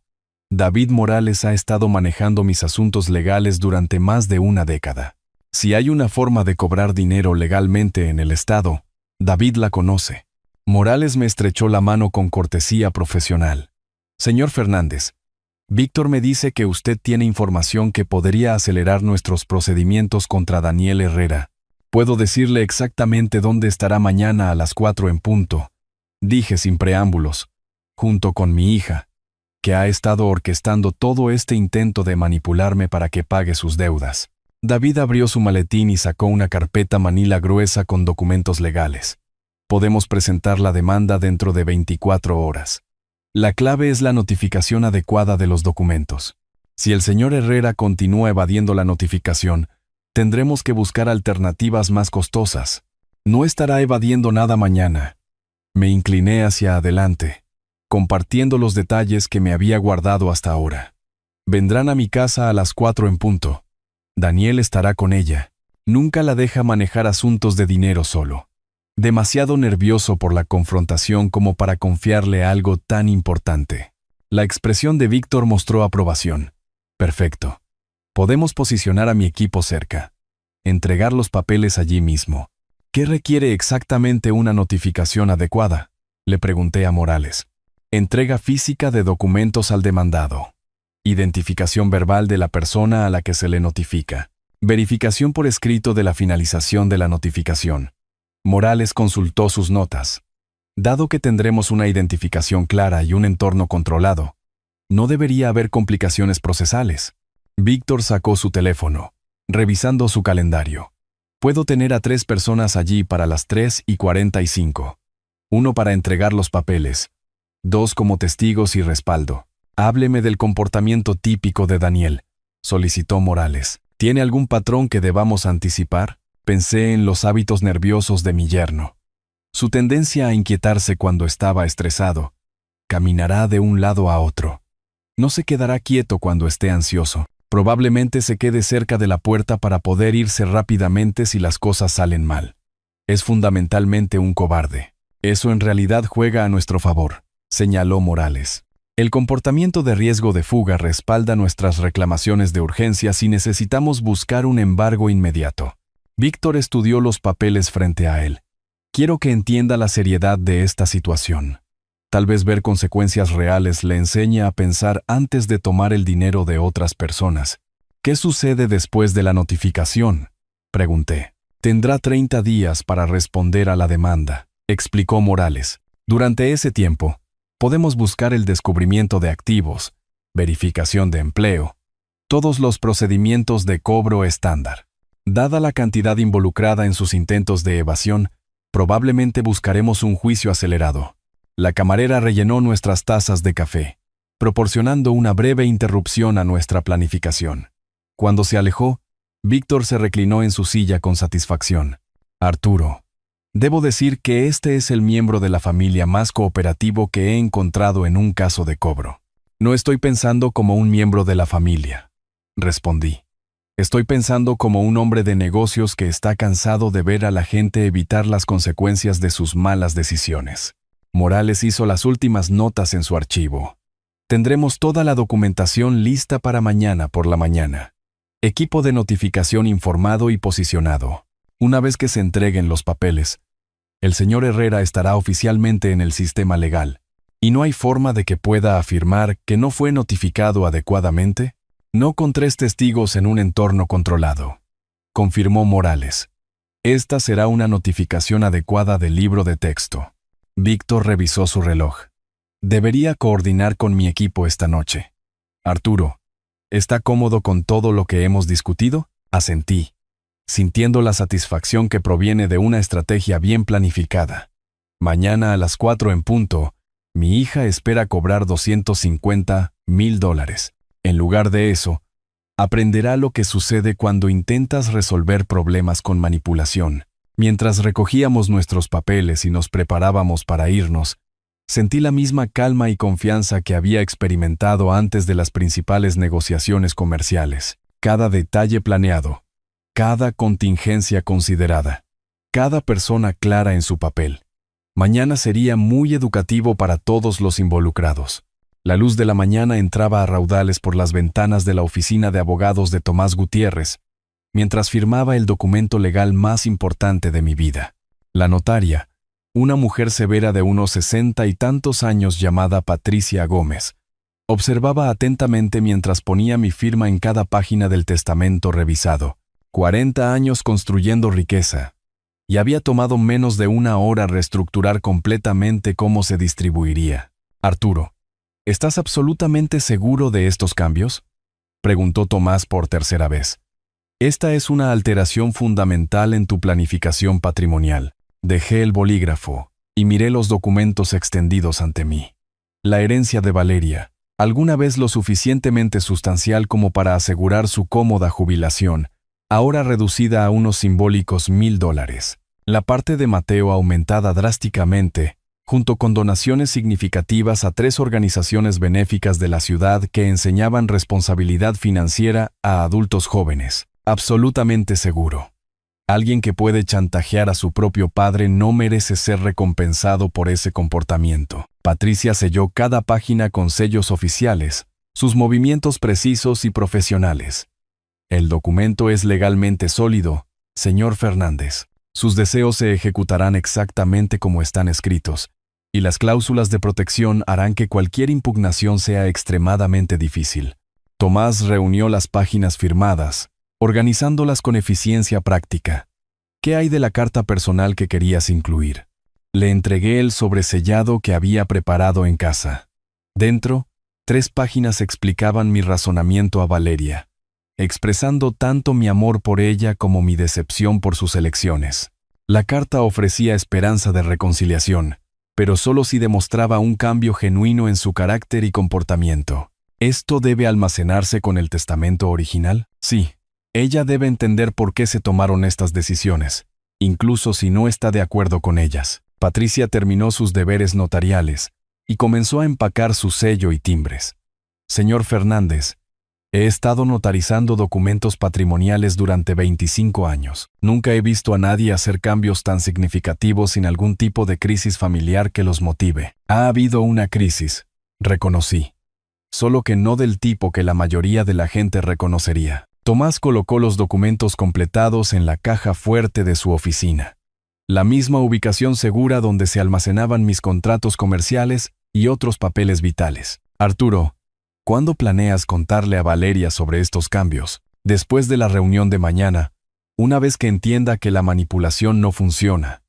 David Morales ha estado manejando mis asuntos legales durante más de una década. Si hay una forma de cobrar dinero legalmente en el estado, David la conoce. Morales me estrechó la mano con cortesía profesional. Señor Fernández, Víctor me dice que usted tiene información que podría acelerar nuestros procedimientos contra Daniel Herrera. Puedo decirle exactamente dónde estará mañana a las 4 en punto, dije sin preámbulos, junto con mi hija, que ha estado orquestando todo este intento de manipularme para que pague sus deudas. David abrió su maletín y sacó una carpeta manila gruesa con documentos legales. Podemos presentar la demanda dentro de 24 horas. La clave es la notificación adecuada de los documentos. Si el señor Herrera continúa evadiendo la notificación, tendremos que buscar alternativas más costosas. No estará evadiendo nada mañana. Me incliné hacia adelante, compartiendo los detalles que me había guardado hasta ahora. Vendrán a mi casa a las 4 en punto. Daniel estará con ella. Nunca la deja manejar asuntos de dinero solo. Demasiado nervioso por la confrontación como para confiarle algo tan importante. La expresión de Víctor mostró aprobación. Perfecto. Podemos posicionar a mi equipo cerca. Entregar los papeles allí mismo. ¿Qué requiere exactamente una notificación adecuada?, le pregunté a Morales. Entrega física de documentos al demandado. Identificación verbal de la persona a la que se le notifica. Verificación por escrito de la finalización de la notificación. Morales consultó sus notas. Dado que tendremos una identificación clara y un entorno controlado, no debería haber complicaciones procesales. Víctor sacó su teléfono, revisando su calendario. Puedo tener a 3 personas allí para las 3:45. 1 para entregar los papeles. 2 como testigos y respaldo. Hábleme del comportamiento típico de Daniel, solicitó Morales. ¿Tiene algún patrón que debamos anticipar? Pensé en los hábitos nerviosos de mi yerno. Su tendencia a inquietarse cuando estaba estresado. Caminará de un lado a otro. No se quedará quieto cuando esté ansioso. Probablemente se quede cerca de la puerta para poder irse rápidamente si las cosas salen mal. Es fundamentalmente un cobarde. Eso en realidad juega a nuestro favor, señaló Morales. El comportamiento de riesgo de fuga respalda nuestras reclamaciones de urgencia si necesitamos buscar un embargo inmediato. Víctor estudió los papeles frente a él. Quiero que entienda la seriedad de esta situación. Tal vez ver consecuencias reales le enseñe a pensar antes de tomar el dinero de otras personas. ¿Qué sucede después de la notificación?, pregunté. Tendrá 30 días para responder a la demanda, explicó Morales. Durante ese tiempo, podemos buscar el descubrimiento de activos, verificación de empleo, todos los procedimientos de cobro estándar. Dada la cantidad involucrada en sus intentos de evasión, probablemente buscaremos un juicio acelerado. La camarera rellenó nuestras tazas de café, proporcionando una breve interrupción a nuestra planificación. Cuando se alejó, Víctor se reclinó en su silla con satisfacción. Arturo, debo decir que este es el miembro de la familia más cooperativo que he encontrado en un caso de cobro. No estoy pensando como un miembro de la familia, respondí. Estoy pensando como un hombre de negocios que está cansado de ver a la gente evitar las consecuencias de sus malas decisiones. Morales hizo las últimas notas en su archivo. Tendremos toda la documentación lista para mañana por la mañana. Equipo de notificación informado y posicionado. Una vez que se entreguen los papeles, el señor Herrera estará oficialmente en el sistema legal, y no hay forma de que pueda afirmar que no fue notificado adecuadamente. No con 3 testigos en un entorno controlado, confirmó Morales. Esta será una notificación adecuada del libro de texto. Víctor revisó su reloj. Debería coordinar con mi equipo esta noche. Arturo, ¿está cómodo con todo lo que hemos discutido? Asentí, sintiendo la satisfacción que proviene de una estrategia bien planificada. Mañana a las 4 en punto, mi hija espera cobrar $250,000. En lugar de eso, aprenderá lo que sucede cuando intentas resolver problemas con manipulación. Mientras recogíamos nuestros papeles y nos preparábamos para irnos, Sentí la misma calma y confianza que había experimentado antes de las principales negociaciones comerciales. Cada detalle planeado, cada contingencia considerada, cada persona clara en su papel. Mañana sería muy educativo para todos los involucrados. La luz de la mañana entraba a raudales por las ventanas de la oficina de abogados de Tomás Gutiérrez, mientras firmaba el documento legal más importante de mi vida. La notaria, una mujer severa de unos 60 y tantos años llamada Patricia Gómez, observaba atentamente mientras ponía mi firma en cada página del testamento revisado. 40 años construyendo riqueza, y había tomado menos de una hora reestructurar completamente cómo se distribuiría. Arturo, ¿estás absolutamente seguro de estos cambios?, preguntó Tomás por tercera vez. Esta es una alteración fundamental en tu planificación patrimonial. Dejé el bolígrafo y miré los documentos extendidos ante mí. La herencia de Valeria, alguna vez lo suficientemente sustancial como para asegurar su cómoda jubilación, ahora reducida a unos simbólicos $1,000. La parte de Mateo aumentada drásticamente, junto con donaciones significativas a 3 organizaciones benéficas de la ciudad que enseñaban responsabilidad financiera a adultos jóvenes. Absolutamente seguro. Alguien que puede chantajear a su propio padre no merece ser recompensado por ese comportamiento. Patricia selló cada página con sellos oficiales, sus movimientos precisos y profesionales. El documento es legalmente sólido, señor Fernández. Sus deseos se ejecutarán exactamente como están escritos, y las cláusulas de protección harán que cualquier impugnación sea extremadamente difícil. Tomás reunió las páginas firmadas, organizándolas con eficiencia práctica. ¿Qué hay de la carta personal que querías incluir? Le entregué el sobresellado que había preparado en casa. Dentro, 3 páginas explicaban mi razonamiento a Valeria, expresando tanto mi amor por ella como mi decepción por sus elecciones. La carta ofrecía esperanza de reconciliación, pero solo si demostraba un cambio genuino en su carácter y comportamiento. ¿Esto debe almacenarse con el testamento original? Sí. Ella debe entender por qué se tomaron estas decisiones, incluso si no está de acuerdo con ellas. Patricia terminó sus deberes notariales y comenzó a empacar su sello y timbres. Señor Fernández, he estado notarizando documentos patrimoniales durante 25 años. Nunca he visto a nadie hacer cambios tan significativos sin algún tipo de crisis familiar que los motive. Ha habido una crisis, reconocí, solo que no del tipo que la mayoría de la gente reconocería. Tomás colocó los documentos completados en la caja fuerte de su oficina, la misma ubicación segura donde se almacenaban mis contratos comerciales y otros papeles vitales. Arturo, ¿cuándo planeas contarle a Valeria sobre estos cambios? Después de la reunión de mañana, una vez que entienda que la manipulación no funciona.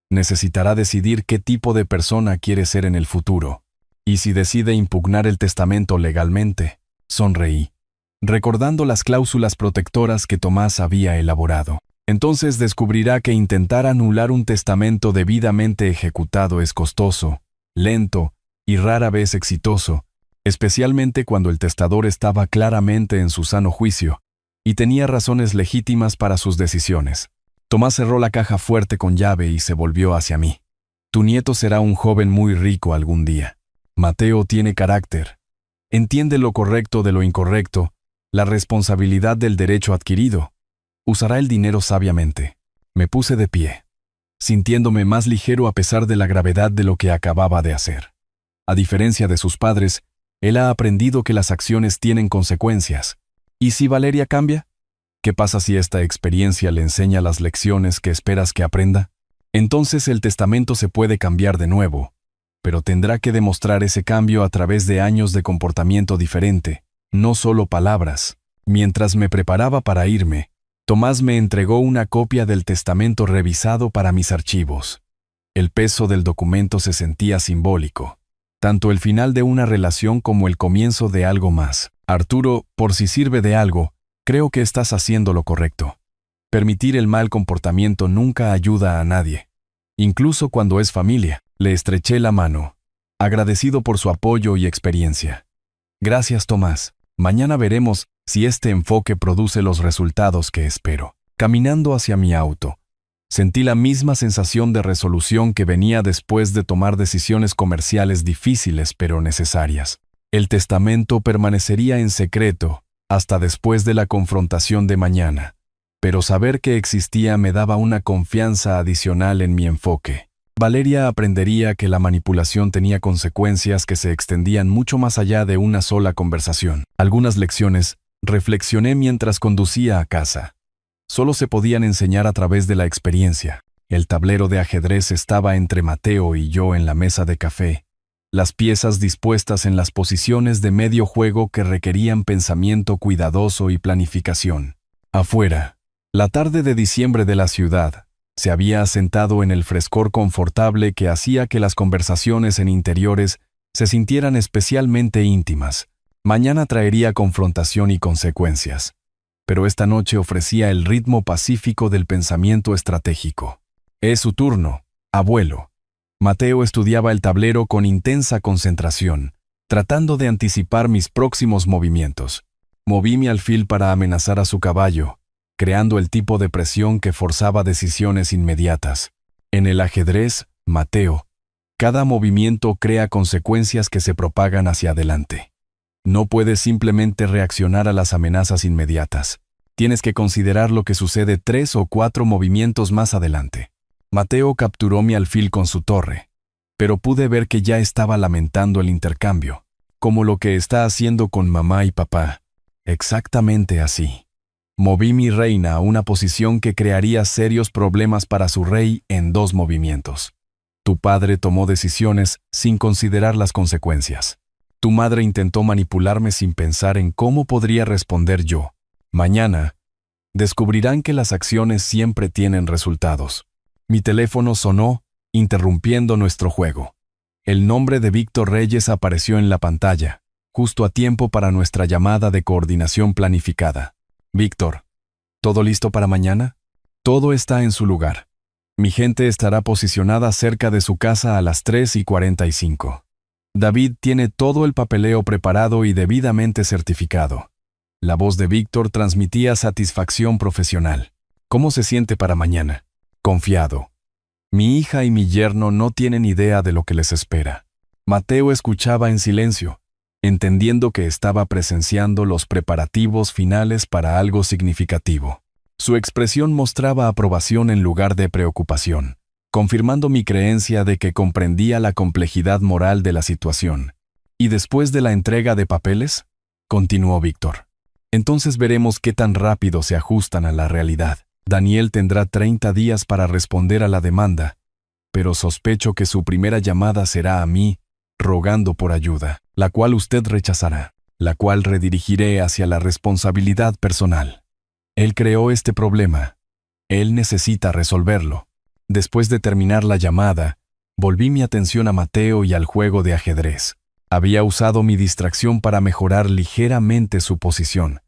Necesitará decidir qué tipo de persona quiere ser en el futuro. Y si decide impugnar el testamento legalmente, sonreí, recordando las cláusulas protectoras que Tomás había elaborado. Entonces descubrirá que intentar anular un testamento debidamente ejecutado es costoso, lento y rara vez exitoso, especialmente cuando el testador estaba claramente en su sano juicio y tenía razones legítimas para sus decisiones. Tomás cerró la caja fuerte con llave y se volvió hacia mí. Tu nieto será un joven muy rico algún día. Mateo tiene carácter. Entiende lo correcto de lo incorrecto, la responsabilidad del derecho adquirido. Usará el dinero sabiamente. Me puse de pie, sintiéndome más ligero a pesar de la gravedad de lo que acababa de hacer. A diferencia de sus padres, él ha aprendido que las acciones tienen consecuencias. ¿Y si Valeria cambia? ¿Qué pasa si esta experiencia le enseña las lecciones que esperas que aprenda? Entonces el testamento se puede cambiar de nuevo, pero tendrá que demostrar ese cambio a través de años de comportamiento diferente, no solo palabras. Mientras me preparaba para irme, Tomás me entregó una copia del testamento revisado para mis archivos. El peso del documento se sentía simbólico, tanto el final de una relación como el comienzo de algo más. Arturo, por si sirve de algo, creo que estás haciendo lo correcto. Permitir el mal comportamiento nunca ayuda a nadie, incluso cuando es familia. Le estreché la mano, agradecido por su apoyo y experiencia. Gracias, Tomás. Mañana veremos si este enfoque produce los resultados que espero. Caminando hacia mi auto, Sentí la misma sensación de resolución que venía después de tomar decisiones comerciales difíciles pero necesarias. El testamento permanecería en secreto hasta después de la confrontación de mañana, pero saber que existía me daba una confianza adicional en mi enfoque. Valeria aprendería que la manipulación tenía consecuencias que se extendían mucho más allá de una sola conversación. Algunas lecciones reflexioné mientras conducía a casa. Solo se podían enseñar a través de la experiencia. El tablero de ajedrez estaba entre Mateo y yo en la mesa de café, las piezas dispuestas en las posiciones de medio juego que requerían pensamiento cuidadoso y planificación. Afuera, la tarde de diciembre de la ciudad se había asentado en el frescor confortable que hacía que las conversaciones en interiores se sintieran especialmente íntimas. Mañana traería confrontación y consecuencias, pero esta noche ofrecía el ritmo pacífico del pensamiento estratégico. «Es su turno, abuelo». Mateo estudiaba el tablero con intensa concentración, tratando de anticipar mis próximos movimientos. Moví mi alfil para amenazar a su caballo, creando el tipo de presión que forzaba decisiones inmediatas. En el ajedrez, Mateo, cada movimiento crea consecuencias que se propagan hacia adelante. No puedes simplemente reaccionar a las amenazas inmediatas. Tienes que considerar lo que sucede 3 o 4 movimientos más adelante. Mateo capturó mi alfil con su torre, pero pude ver que ya estaba lamentando el intercambio, como lo que está haciendo con mamá y papá. Exactamente así. Moví mi reina a una posición que crearía serios problemas para su rey en 2 movimientos. Tu padre tomó decisiones sin considerar las consecuencias. Tu madre intentó manipularme sin pensar en cómo podría responder yo. Mañana, descubrirán que las acciones siempre tienen resultados. Mi teléfono sonó, interrumpiendo nuestro juego. El nombre de Víctor Reyes apareció en la pantalla, justo a tiempo para nuestra llamada de coordinación planificada. Víctor, ¿todo listo para mañana? Todo está en su lugar. Mi gente estará posicionada cerca de su casa a las 3:45. David tiene todo el papeleo preparado y debidamente certificado. La voz de Víctor transmitía satisfacción profesional. ¿Cómo se siente para mañana? Confiado. Mi hija y mi yerno no tienen idea de lo que les espera. Mateo escuchaba en silencio, entendiendo que estaba presenciando los preparativos finales para algo significativo. Su expresión mostraba aprobación en lugar de preocupación, confirmando mi creencia de que comprendía la complejidad moral de la situación. ¿Y después de la entrega de papeles?, continuó Víctor. Entonces veremos qué tan rápido se ajustan a la realidad. Daniel tendrá 30 días para responder a la demanda, pero sospecho que su primera llamada será a mí, rogando por ayuda, la cual usted rechazará, la cual redirigiré hacia la responsabilidad personal. Él creó este problema. Él necesita resolverlo. Después de terminar la llamada, volví mi atención a Mateo y al juego de ajedrez. Había usado mi distracción para mejorar ligeramente su posición,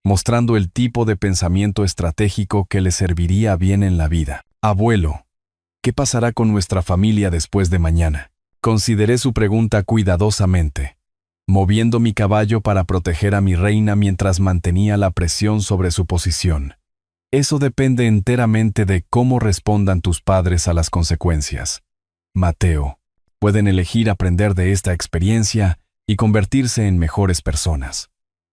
mostrando el tipo de pensamiento estratégico que le serviría bien en la vida. Abuelo, ¿qué pasará con nuestra familia después de mañana? Consideré su pregunta cuidadosamente, moviendo mi caballo para proteger a mi reina mientras mantenía la presión sobre su posición. Eso depende enteramente de cómo respondan tus padres a las consecuencias. Mateo, pueden elegir aprender de esta experiencia y convertirse en mejores personas.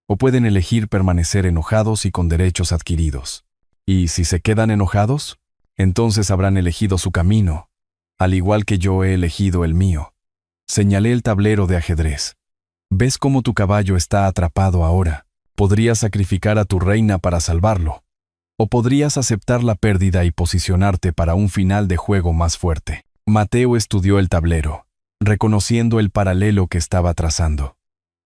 O pueden elegir permanecer enojados y con derechos adquiridos. Y si se quedan enojados, entonces habrán elegido su camino, al igual que yo he elegido el mío. Señalé el tablero de ajedrez. ¿Ves cómo tu caballo está atrapado ahora? Podrías sacrificar a tu reina para salvarlo, o podrías aceptar la pérdida y posicionarte para un final de juego más fuerte. Mateo estudió el tablero, reconociendo el paralelo que estaba trazando.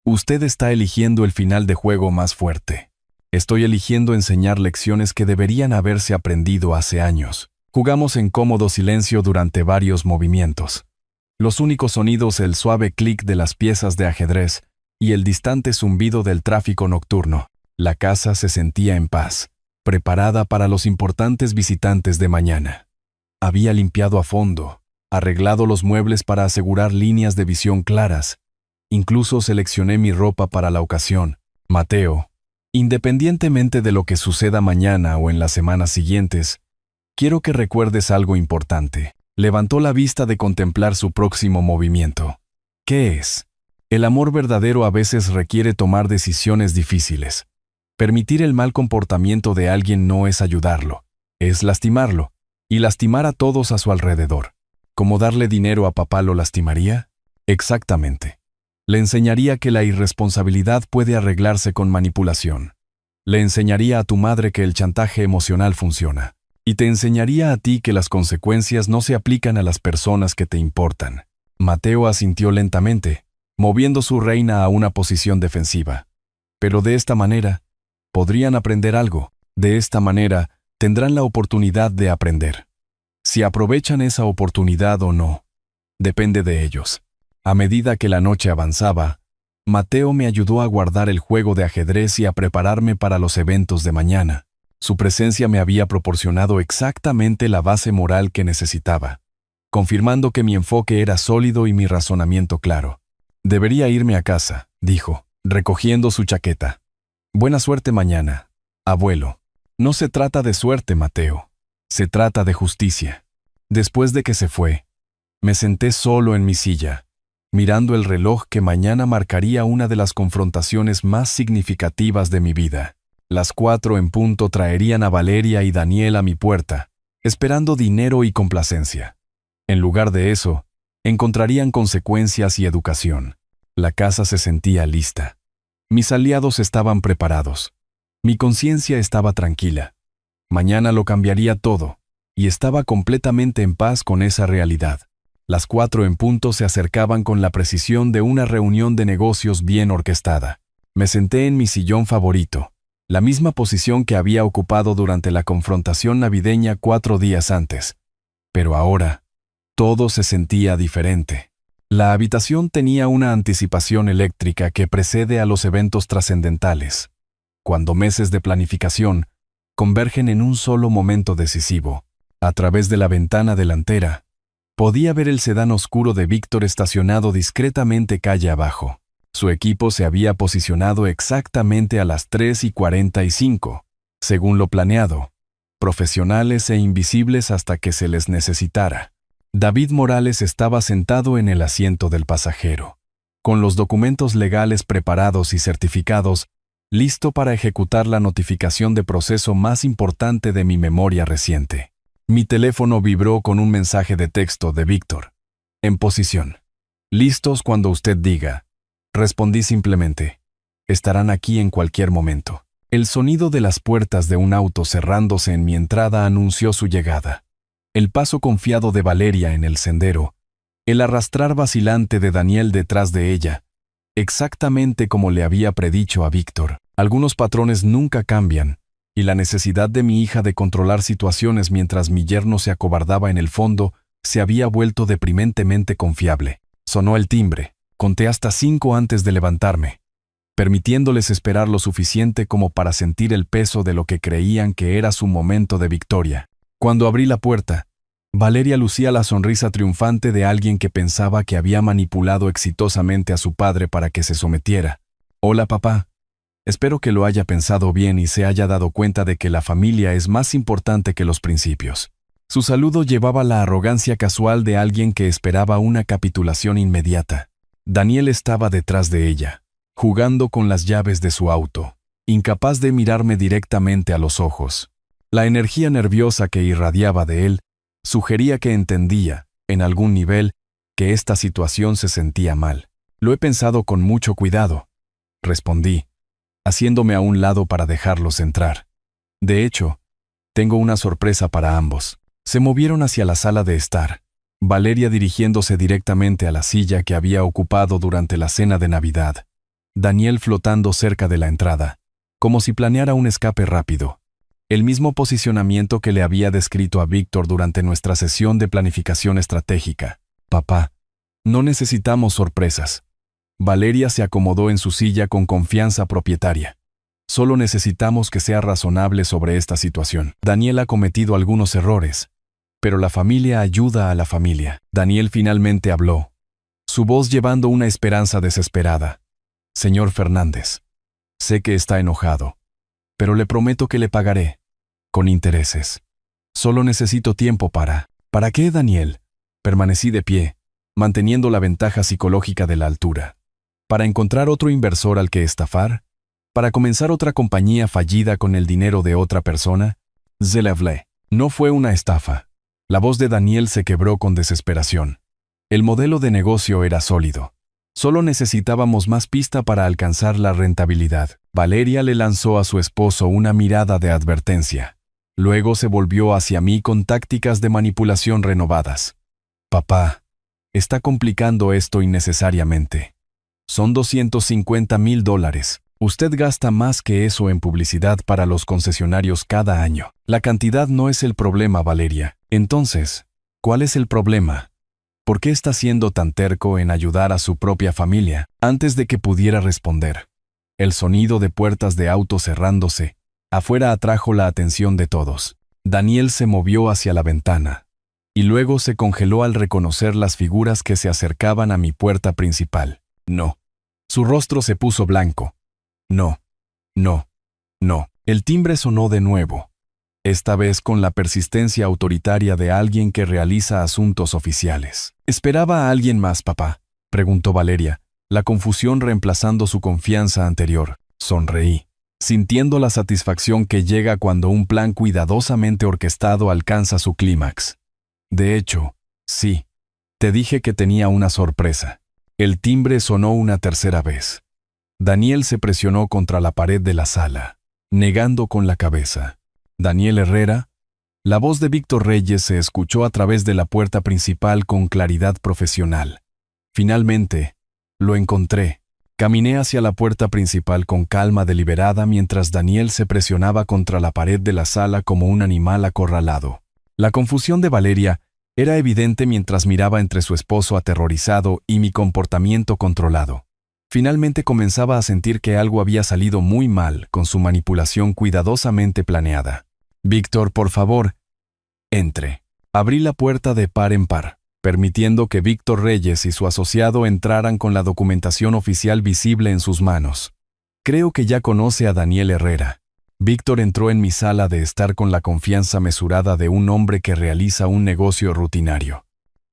Usted está eligiendo el final de juego más fuerte. Estoy eligiendo enseñar lecciones que deberían haberse aprendido hace años. Jugamos en cómodo silencio durante varios movimientos. Los únicos sonidos el suave clic de las piezas de ajedrez y el distante zumbido del tráfico nocturno. La casa se sentía en paz, preparada para los importantes visitantes de mañana. Había limpiado a fondo, arreglado los muebles para asegurar líneas de visión claras. Incluso seleccioné mi ropa para la ocasión. Mateo, independientemente de lo que suceda mañana o en las semanas siguientes, Quiero que recuerdes algo importante. Levantó la vista de contemplar su próximo movimiento. ¿Qué es? El amor verdadero a veces requiere tomar decisiones difíciles. Permitir el mal comportamiento de alguien no es ayudarlo, es lastimarlo, y lastimar a todos a su alrededor. ¿Cómo darle dinero a papá lo lastimaría? Exactamente. Le enseñaría que la irresponsabilidad puede arreglarse con manipulación. Le enseñaría a tu madre que el chantaje emocional funciona. Y te enseñaría a ti que las consecuencias no se aplican a las personas que te importan. Mateo asintió lentamente, moviendo su reina a una posición defensiva. Pero de esta manera, podrían aprender algo. De esta manera, tendrán la oportunidad de aprender. Si aprovechan esa oportunidad o no, depende de ellos. A medida que la noche avanzaba, Mateo me ayudó a guardar el juego de ajedrez y a prepararme para los eventos de mañana. Su presencia me había proporcionado exactamente la base moral que necesitaba, confirmando que mi enfoque era sólido y mi razonamiento claro. Debería irme a casa, dijo, recogiendo su chaqueta. Buena suerte mañana, abuelo. No se trata de suerte, Mateo. Se trata de justicia. Después de que se fue, me senté solo en mi silla, mirando el reloj que mañana marcaría una de las confrontaciones más significativas de mi vida. Las 4 en punto traerían a Valeria y Daniel a mi puerta, esperando dinero y complacencia. En lugar de eso, encontrarían consecuencias y educación. La casa se sentía lista. Mis aliados estaban preparados. Mi conciencia estaba tranquila. Mañana lo cambiaría todo, y estaba completamente en paz con esa realidad. Las 4 en punto se acercaban con la precisión de una reunión de negocios bien orquestada. Me senté en mi sillón favorito, la misma posición que había ocupado durante la confrontación navideña 4 días antes. Pero ahora, todo se sentía diferente. La habitación tenía una anticipación eléctrica que precede a los eventos trascendentales, cuando meses de planificación convergen en un solo momento decisivo. A través de la ventana delantera, podía ver el sedán oscuro de Víctor estacionado discretamente calle abajo. Su equipo se había posicionado exactamente a las 3:45, según lo planeado, profesionales e invisibles hasta que se les necesitara. David Morales estaba sentado en el asiento del pasajero, con los documentos legales preparados y certificados, listo para ejecutar la notificación de proceso más importante de mi memoria reciente. Mi teléfono vibró con un mensaje de texto de Víctor. En posición. Listos cuando usted diga. Respondí simplemente. Estarán aquí en cualquier momento. El sonido de las puertas de un auto cerrándose en mi entrada anunció su llegada. El paso confiado de Valeria en el sendero, el arrastrar vacilante de Daniel detrás de ella, exactamente como le había predicho a Víctor. Algunos patrones nunca cambian, y la necesidad de mi hija de controlar situaciones mientras mi yerno se acobardaba en el fondo se había vuelto deprimentemente confiable. Sonó el timbre. Conté hasta 5 antes de levantarme, permitiéndoles esperar lo suficiente como para sentir el peso de lo que creían que era su momento de victoria. Cuando abrí la puerta, Valeria lucía la sonrisa triunfante de alguien que pensaba que había manipulado exitosamente a su padre para que se sometiera. Hola, papá. Espero que lo haya pensado bien y se haya dado cuenta de que la familia es más importante que los principios. Su saludo llevaba la arrogancia casual de alguien que esperaba una capitulación inmediata. Daniel estaba detrás de ella, jugando con las llaves de su auto, incapaz de mirarme directamente a los ojos. La energía nerviosa que irradiaba de él sugería que entendía, en algún nivel, que esta situación se sentía mal. Lo he pensado con mucho cuidado, respondí, haciéndome a un lado para dejarlos entrar. De hecho, tengo una sorpresa para ambos. Se movieron hacia la sala de estar, Valeria dirigiéndose directamente a la silla que había ocupado durante la cena de Navidad, Daniel flotando cerca de la entrada, como si planeara un escape rápido. El mismo posicionamiento que le había descrito a Víctor durante nuestra sesión de planificación estratégica. Papá, no necesitamos sorpresas. Valeria se acomodó en su silla con confianza propietaria. Solo necesitamos que sea razonable sobre esta situación. Daniel ha cometido algunos errores, pero la familia ayuda a la familia. Daniel finalmente habló, su voz llevando una esperanza desesperada. Señor Fernández, sé que está enojado, pero le prometo que le pagaré, con intereses. Solo necesito tiempo para... ¿Para qué, Daniel? Permanecí de pie, manteniendo la ventaja psicológica de la altura. ¿Para encontrar otro inversor al que estafar? ¿Para comenzar otra compañía fallida con el dinero de otra persona? Je l'avais. No fue una estafa. La voz de Daniel se quebró con desesperación. El modelo de negocio era sólido. Solo necesitábamos más pista para alcanzar la rentabilidad. Valeria le lanzó a su esposo una mirada de advertencia. Luego se volvió hacia mí con tácticas de manipulación renovadas. Papá, está complicando esto innecesariamente. Son $250,000. Usted gasta más que eso en publicidad para los concesionarios cada año. La cantidad no es el problema, Valeria. Entonces, ¿cuál es el problema? ¿Por qué está siendo tan terco en ayudar a su propia familia? Antes de que pudiera responder, el sonido de puertas de auto cerrándose afuera atrajo la atención de todos. Daniel se movió hacia la ventana y luego se congeló al reconocer las figuras que se acercaban a mi puerta principal. No. Su rostro se puso blanco. No. No. No. El timbre sonó de nuevo, esta vez con la persistencia autoritaria de alguien que realiza asuntos oficiales. ¿Esperaba a alguien más, papá?, preguntó Valeria, la confusión reemplazando su confianza anterior. Sonreí, sintiendo la satisfacción que llega cuando un plan cuidadosamente orquestado alcanza su clímax. De hecho, sí, te dije que tenía una sorpresa. El timbre sonó una tercera vez. Daniel se presionó contra la pared de la sala, negando con la cabeza. Daniel Herrera. La voz de Víctor Reyes se escuchó a través de la puerta principal con claridad profesional. Finalmente, lo encontré. Caminé hacia la puerta principal con calma deliberada mientras Daniel se presionaba contra la pared de la sala como un animal acorralado. La confusión de Valeria era evidente mientras miraba entre su esposo aterrorizado y mi comportamiento controlado. Finalmente comenzaba a sentir que algo había salido muy mal con su manipulación cuidadosamente planeada. Víctor, por favor, entre. Abrí la puerta de par en par, permitiendo que Víctor Reyes y su asociado entraran con la documentación oficial visible en sus manos. Creo que ya conoce a Daniel Herrera. Víctor entró en mi sala de estar con la confianza mesurada de un hombre que realiza un negocio rutinario.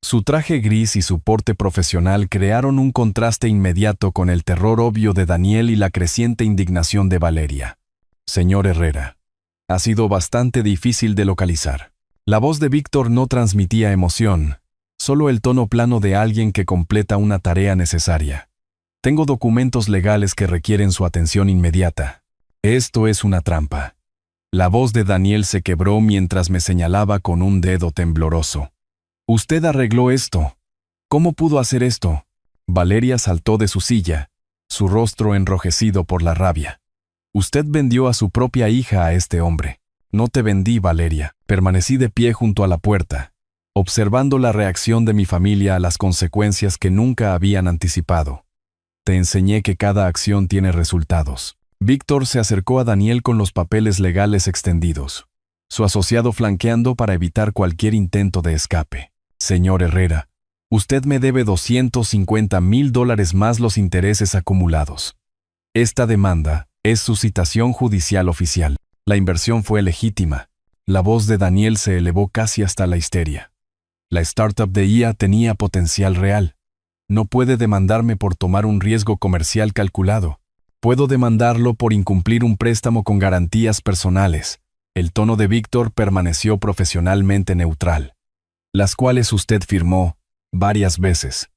Su traje gris y su porte profesional crearon un contraste inmediato con el terror obvio de Daniel y la creciente indignación de Valeria. Señor Herrera, ha sido bastante difícil de localizar. La voz de Víctor no transmitía emoción, solo el tono plano de alguien que completa una tarea necesaria. Tengo documentos legales que requieren su atención inmediata. Esto es una trampa. La voz de Daniel se quebró mientras me señalaba con un dedo tembloroso. Usted arregló esto. ¿Cómo pudo hacer esto? Valeria saltó de su silla, su rostro enrojecido por la rabia. Usted vendió a su propia hija a este hombre. No te vendí, Valeria. Permanecí de pie junto a la puerta, observando la reacción de mi familia a las consecuencias que nunca habían anticipado. Te enseñé que cada acción tiene resultados. Víctor se acercó a Daniel con los papeles legales extendidos, su asociado flanqueando para evitar cualquier intento de escape. Señor Herrera, usted me debe $250,000 más los intereses acumulados. Esta demanda es su citación judicial oficial. La inversión fue legítima. La voz de Daniel se elevó casi hasta la histeria. La startup de IA tenía potencial real. No puede demandarme por tomar un riesgo comercial calculado. Puedo demandarlo por incumplir un préstamo con garantías personales. El tono de Víctor permaneció profesionalmente neutral, las cuales usted firmó varias veces,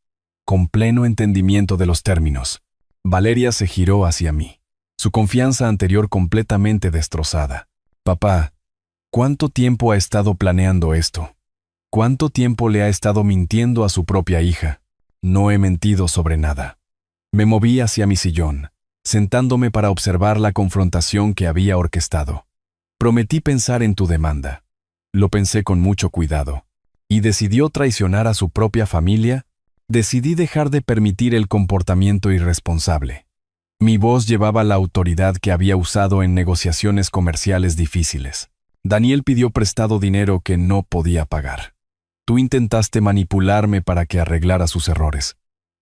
con pleno entendimiento de los términos. Valeria se giró hacia mí, su confianza anterior completamente destrozada. Papá, ¿cuánto tiempo ha estado planeando esto? ¿Cuánto tiempo le ha estado mintiendo a su propia hija? No he mentido sobre nada. Me moví hacia mi sillón, sentándome para observar la confrontación que había orquestado. Prometí pensar en tu demanda. Lo pensé con mucho cuidado. ¿Y decidió traicionar a su propia familia? Decidí dejar de permitir el comportamiento irresponsable. Mi voz llevaba la autoridad que había usado en negociaciones comerciales difíciles. Daniel pidió prestado dinero que no podía pagar. Tú intentaste manipularme para que arreglara sus errores.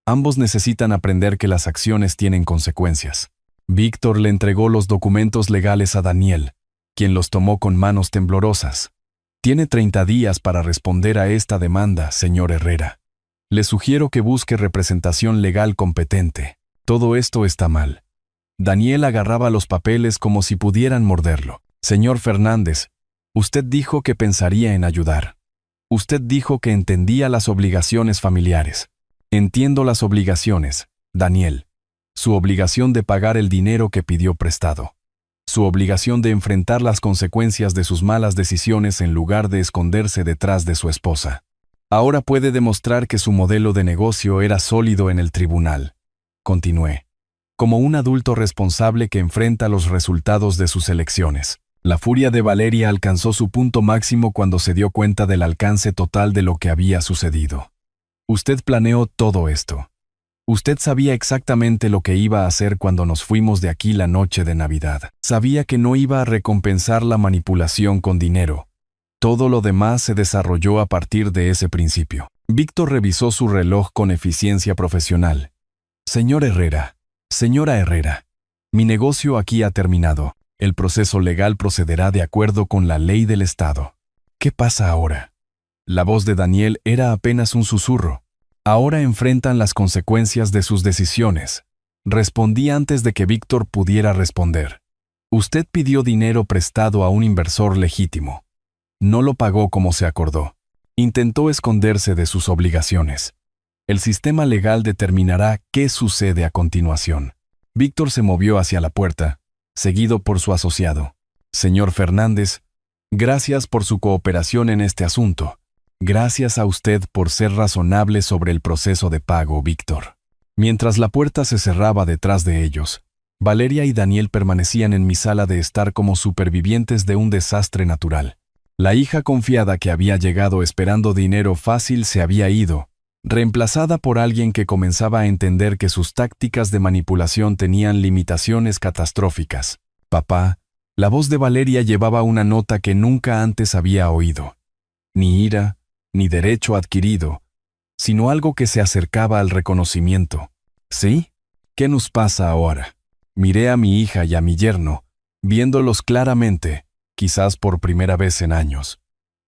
Ambos necesitan aprender que las acciones tienen consecuencias. Víctor le entregó los documentos legales a Daniel, quien los tomó con manos temblorosas. Tiene 30 días para responder a esta demanda, señor Herrera. Le sugiero que busque representación legal competente. Todo esto está mal. Daniel agarraba los papeles como si pudieran morderlo. Señor Fernández, usted dijo que pensaría en ayudar. Usted dijo que entendía las obligaciones familiares. Entiendo las obligaciones, Daniel. Su obligación de pagar el dinero que pidió prestado. Su obligación de enfrentar las consecuencias de sus malas decisiones en lugar de esconderse detrás de su esposa. Ahora puede demostrar que su modelo de negocio era sólido en el tribunal. Continué. Como un adulto responsable que enfrenta los resultados de sus elecciones. La furia de Valeria alcanzó su punto máximo cuando se dio cuenta del alcance total de lo que había sucedido. Usted planeó todo esto. Usted sabía exactamente lo que iba a hacer cuando nos fuimos de aquí la noche de Navidad. Sabía que no iba a recompensar la manipulación con dinero. Todo lo demás se desarrolló a partir de ese principio. Víctor revisó su reloj con eficiencia profesional. Señor Herrera, señora Herrera, mi negocio aquí ha terminado. El proceso legal procederá de acuerdo con la ley del Estado. ¿Qué pasa ahora? La voz de Daniel era apenas un susurro. Ahora enfrentan las consecuencias de sus decisiones. Respondí antes de que Víctor pudiera responder. Usted pidió dinero prestado a un inversor legítimo. No lo pagó como se acordó. Intentó esconderse de sus obligaciones. El sistema legal determinará qué sucede a continuación. Víctor se movió hacia la puerta, seguido por su asociado. Señor Fernández, gracias por su cooperación en este asunto. Gracias a usted por ser razonable sobre el proceso de pago, Víctor. Mientras la puerta se cerraba detrás de ellos, Valeria y Daniel permanecían en mi sala de estar como supervivientes de un desastre natural. La hija confiada que había llegado esperando dinero fácil se había ido, reemplazada por alguien que comenzaba a entender que sus tácticas de manipulación tenían limitaciones catastróficas. Papá, la voz de Valeria llevaba una nota que nunca antes había oído. Ni ira, ni derecho adquirido, sino algo que se acercaba al reconocimiento. ¿Sí? ¿Qué nos pasa ahora? Miré a mi hija y a mi yerno, viéndolos claramente, quizás por primera vez en años.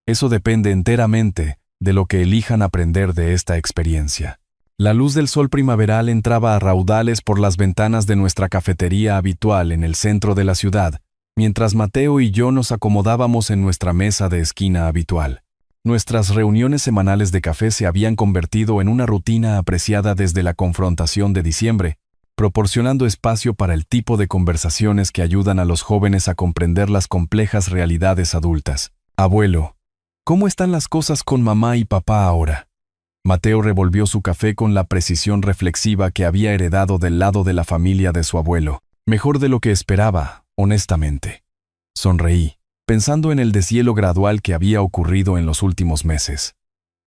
Eso depende enteramente de lo que elijan aprender de esta experiencia. La luz del sol primaveral entraba a raudales por las ventanas de nuestra cafetería habitual en el centro de la ciudad, mientras Mateo y yo nos acomodábamos en nuestra mesa de esquina habitual. Nuestras reuniones semanales de café se habían convertido en una rutina apreciada desde la confrontación de diciembre, proporcionando espacio para el tipo de conversaciones que ayudan a los jóvenes a comprender las complejas realidades adultas. Abuelo, ¿cómo están las cosas con mamá y papá ahora? Mateo revolvió su café con la precisión reflexiva que había heredado del lado de la familia de su abuelo. Mejor de lo que esperaba, honestamente. Sonreí, pensando en el deshielo gradual que había ocurrido en los últimos meses.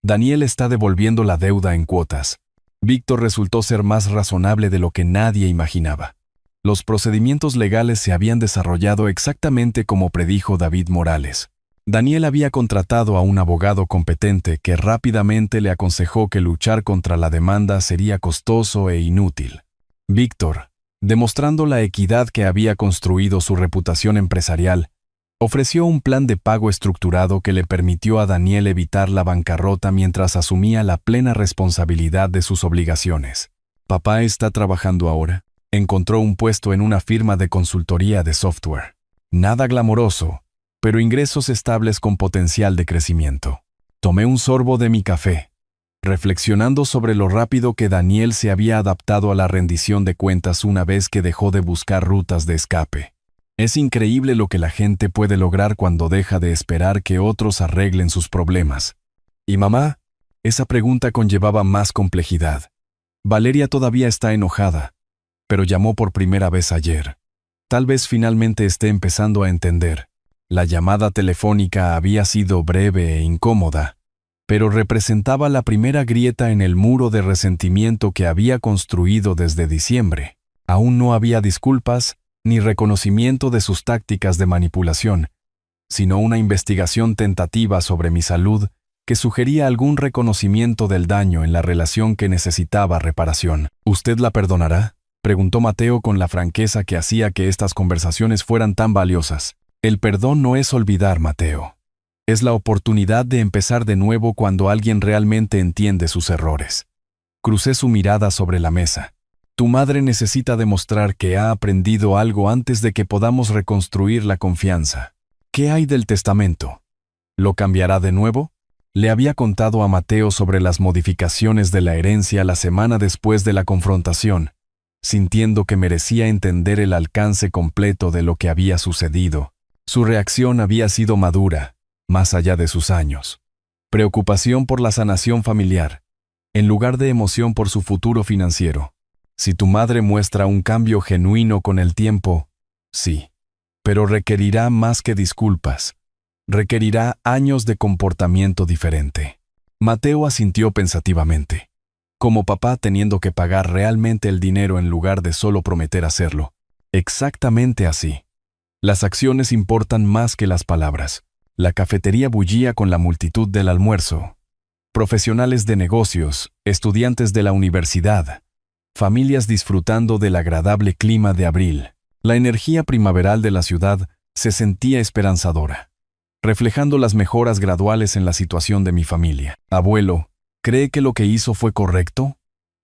Daniel está devolviendo la deuda en cuotas. Víctor resultó ser más razonable de lo que nadie imaginaba. Los procedimientos legales se habían desarrollado exactamente como predijo David Morales. Daniel había contratado a un abogado competente que rápidamente le aconsejó que luchar contra la demanda sería costoso e inútil. Víctor, demostrando la equidad que había construido su reputación empresarial, ofreció un plan de pago estructurado que le permitió a Daniel evitar la bancarrota mientras asumía la plena responsabilidad de sus obligaciones. Papá está trabajando ahora. Encontró un puesto en una firma de consultoría de software. Nada glamoroso, pero ingresos estables con potencial de crecimiento. Tomé un sorbo de mi café, reflexionando sobre lo rápido que Daniel se había adaptado a la rendición de cuentas una vez que dejó de buscar rutas de escape. Es increíble lo que la gente puede lograr cuando deja de esperar que otros arreglen sus problemas. ¿Y mamá? Esa pregunta conllevaba más complejidad. Valeria todavía está enojada, pero llamó por primera vez ayer. Tal vez finalmente esté empezando a entender. La llamada telefónica había sido breve e incómoda, pero representaba la primera grieta en el muro de resentimiento que había construido desde diciembre. Aún no había disculpas ni reconocimiento de sus tácticas de manipulación, sino una investigación tentativa sobre mi salud que sugería algún reconocimiento del daño en la relación que necesitaba reparación. ¿Usted la perdonará?, preguntó Mateo con la franqueza que hacía que estas conversaciones fueran tan valiosas. El perdón no es olvidar, Mateo. Es la oportunidad de empezar de nuevo cuando alguien realmente entiende sus errores. Crucé su mirada sobre la mesa. Tu madre necesita demostrar que ha aprendido algo antes de que podamos reconstruir la confianza. ¿Qué hay del testamento? ¿Lo cambiará de nuevo? Le había contado a Mateo sobre las modificaciones de la herencia la semana después de la confrontación, sintiendo que merecía entender el alcance completo de lo que había sucedido. Su reacción había sido madura, más allá de sus años. Preocupación por la sanación familiar, en lugar de emoción por su futuro financiero. Si tu madre muestra un cambio genuino con el tiempo, sí, pero requerirá más que disculpas. Requerirá años de comportamiento diferente. Mateo asintió pensativamente. Como papá teniendo que pagar realmente el dinero en lugar de solo prometer hacerlo. Exactamente así. Las acciones importan más que las palabras. La cafetería bullía con la multitud del almuerzo. Profesionales de negocios, estudiantes de la universidad, familias disfrutando del agradable clima de abril. La energía primaveral de la ciudad se sentía esperanzadora, reflejando las mejoras graduales en la situación de mi familia. Abuelo, ¿cree que lo que hizo fue correcto?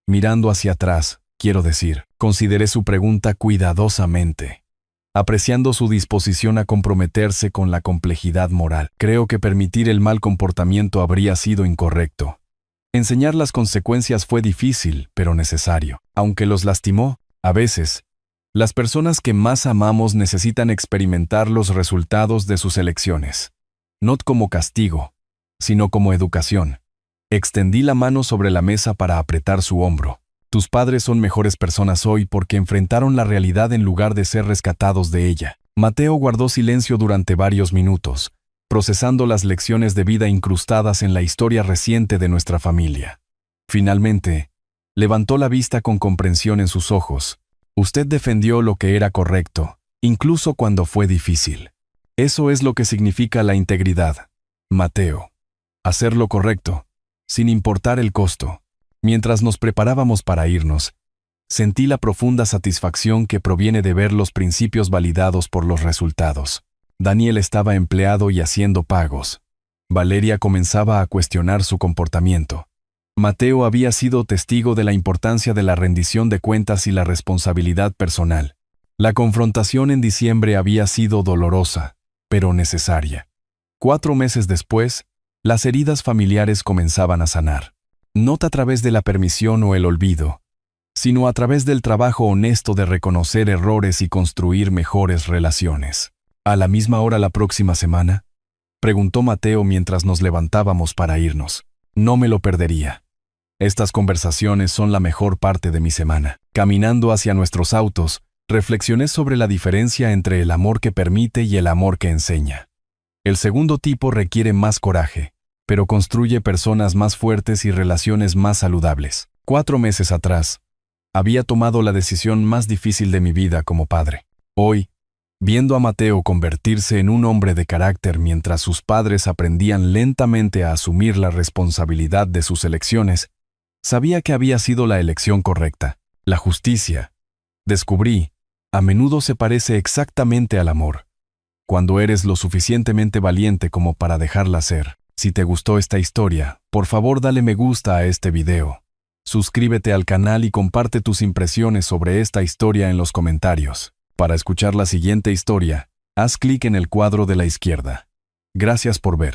Mirando hacia atrás, quiero decir, consideré su pregunta cuidadosamente, apreciando su disposición a comprometerse con la complejidad moral. Creo que permitir el mal comportamiento habría sido incorrecto. Enseñar las consecuencias fue difícil, pero necesario. Aunque los lastimó, a veces, las personas que más amamos necesitan experimentar los resultados de sus elecciones. No como castigo, sino como educación. Extendí la mano sobre la mesa para apretar su hombro. Tus padres son mejores personas hoy porque enfrentaron la realidad en lugar de ser rescatados de ella. Mateo guardó silencio durante varios minutos, procesando las lecciones de vida incrustadas en la historia reciente de nuestra familia. Finalmente, levantó la vista con comprensión en sus ojos. Usted defendió lo que era correcto, incluso cuando fue difícil. Eso es lo que significa la integridad, Mateo. Hacer lo correcto, sin importar el costo. Mientras nos preparábamos para irnos, sentí la profunda satisfacción que proviene de ver los principios validados por los resultados. Daniel estaba empleado y haciendo pagos. Valeria comenzaba a cuestionar su comportamiento. Mateo había sido testigo de la importancia de la rendición de cuentas y la responsabilidad personal. La confrontación en diciembre había sido dolorosa, pero necesaria. 4 meses después, las heridas familiares comenzaban a sanar. No a través de la permisión o el olvido, sino a través del trabajo honesto de reconocer errores y construir mejores relaciones. ¿A la misma hora la próxima semana? Preguntó Mateo mientras nos levantábamos para irnos. No me lo perdería. Estas conversaciones son la mejor parte de mi semana. Caminando hacia nuestros autos, reflexioné sobre la diferencia entre el amor que permite y el amor que enseña. El segundo tipo requiere más coraje, pero construye personas más fuertes y relaciones más saludables. 4 meses atrás, había tomado la decisión más difícil de mi vida como padre. Hoy, viendo a Mateo convertirse en un hombre de carácter mientras sus padres aprendían lentamente a asumir la responsabilidad de sus elecciones, sabía que había sido la elección correcta. La justicia, descubrí, a menudo se parece exactamente al amor, cuando eres lo suficientemente valiente como para dejarla ser. Si te gustó esta historia, por favor dale me gusta a este video. Suscríbete al canal y comparte tus impresiones sobre esta historia en los comentarios. Para escuchar la siguiente historia, haz clic en el cuadro de la izquierda. Gracias por ver.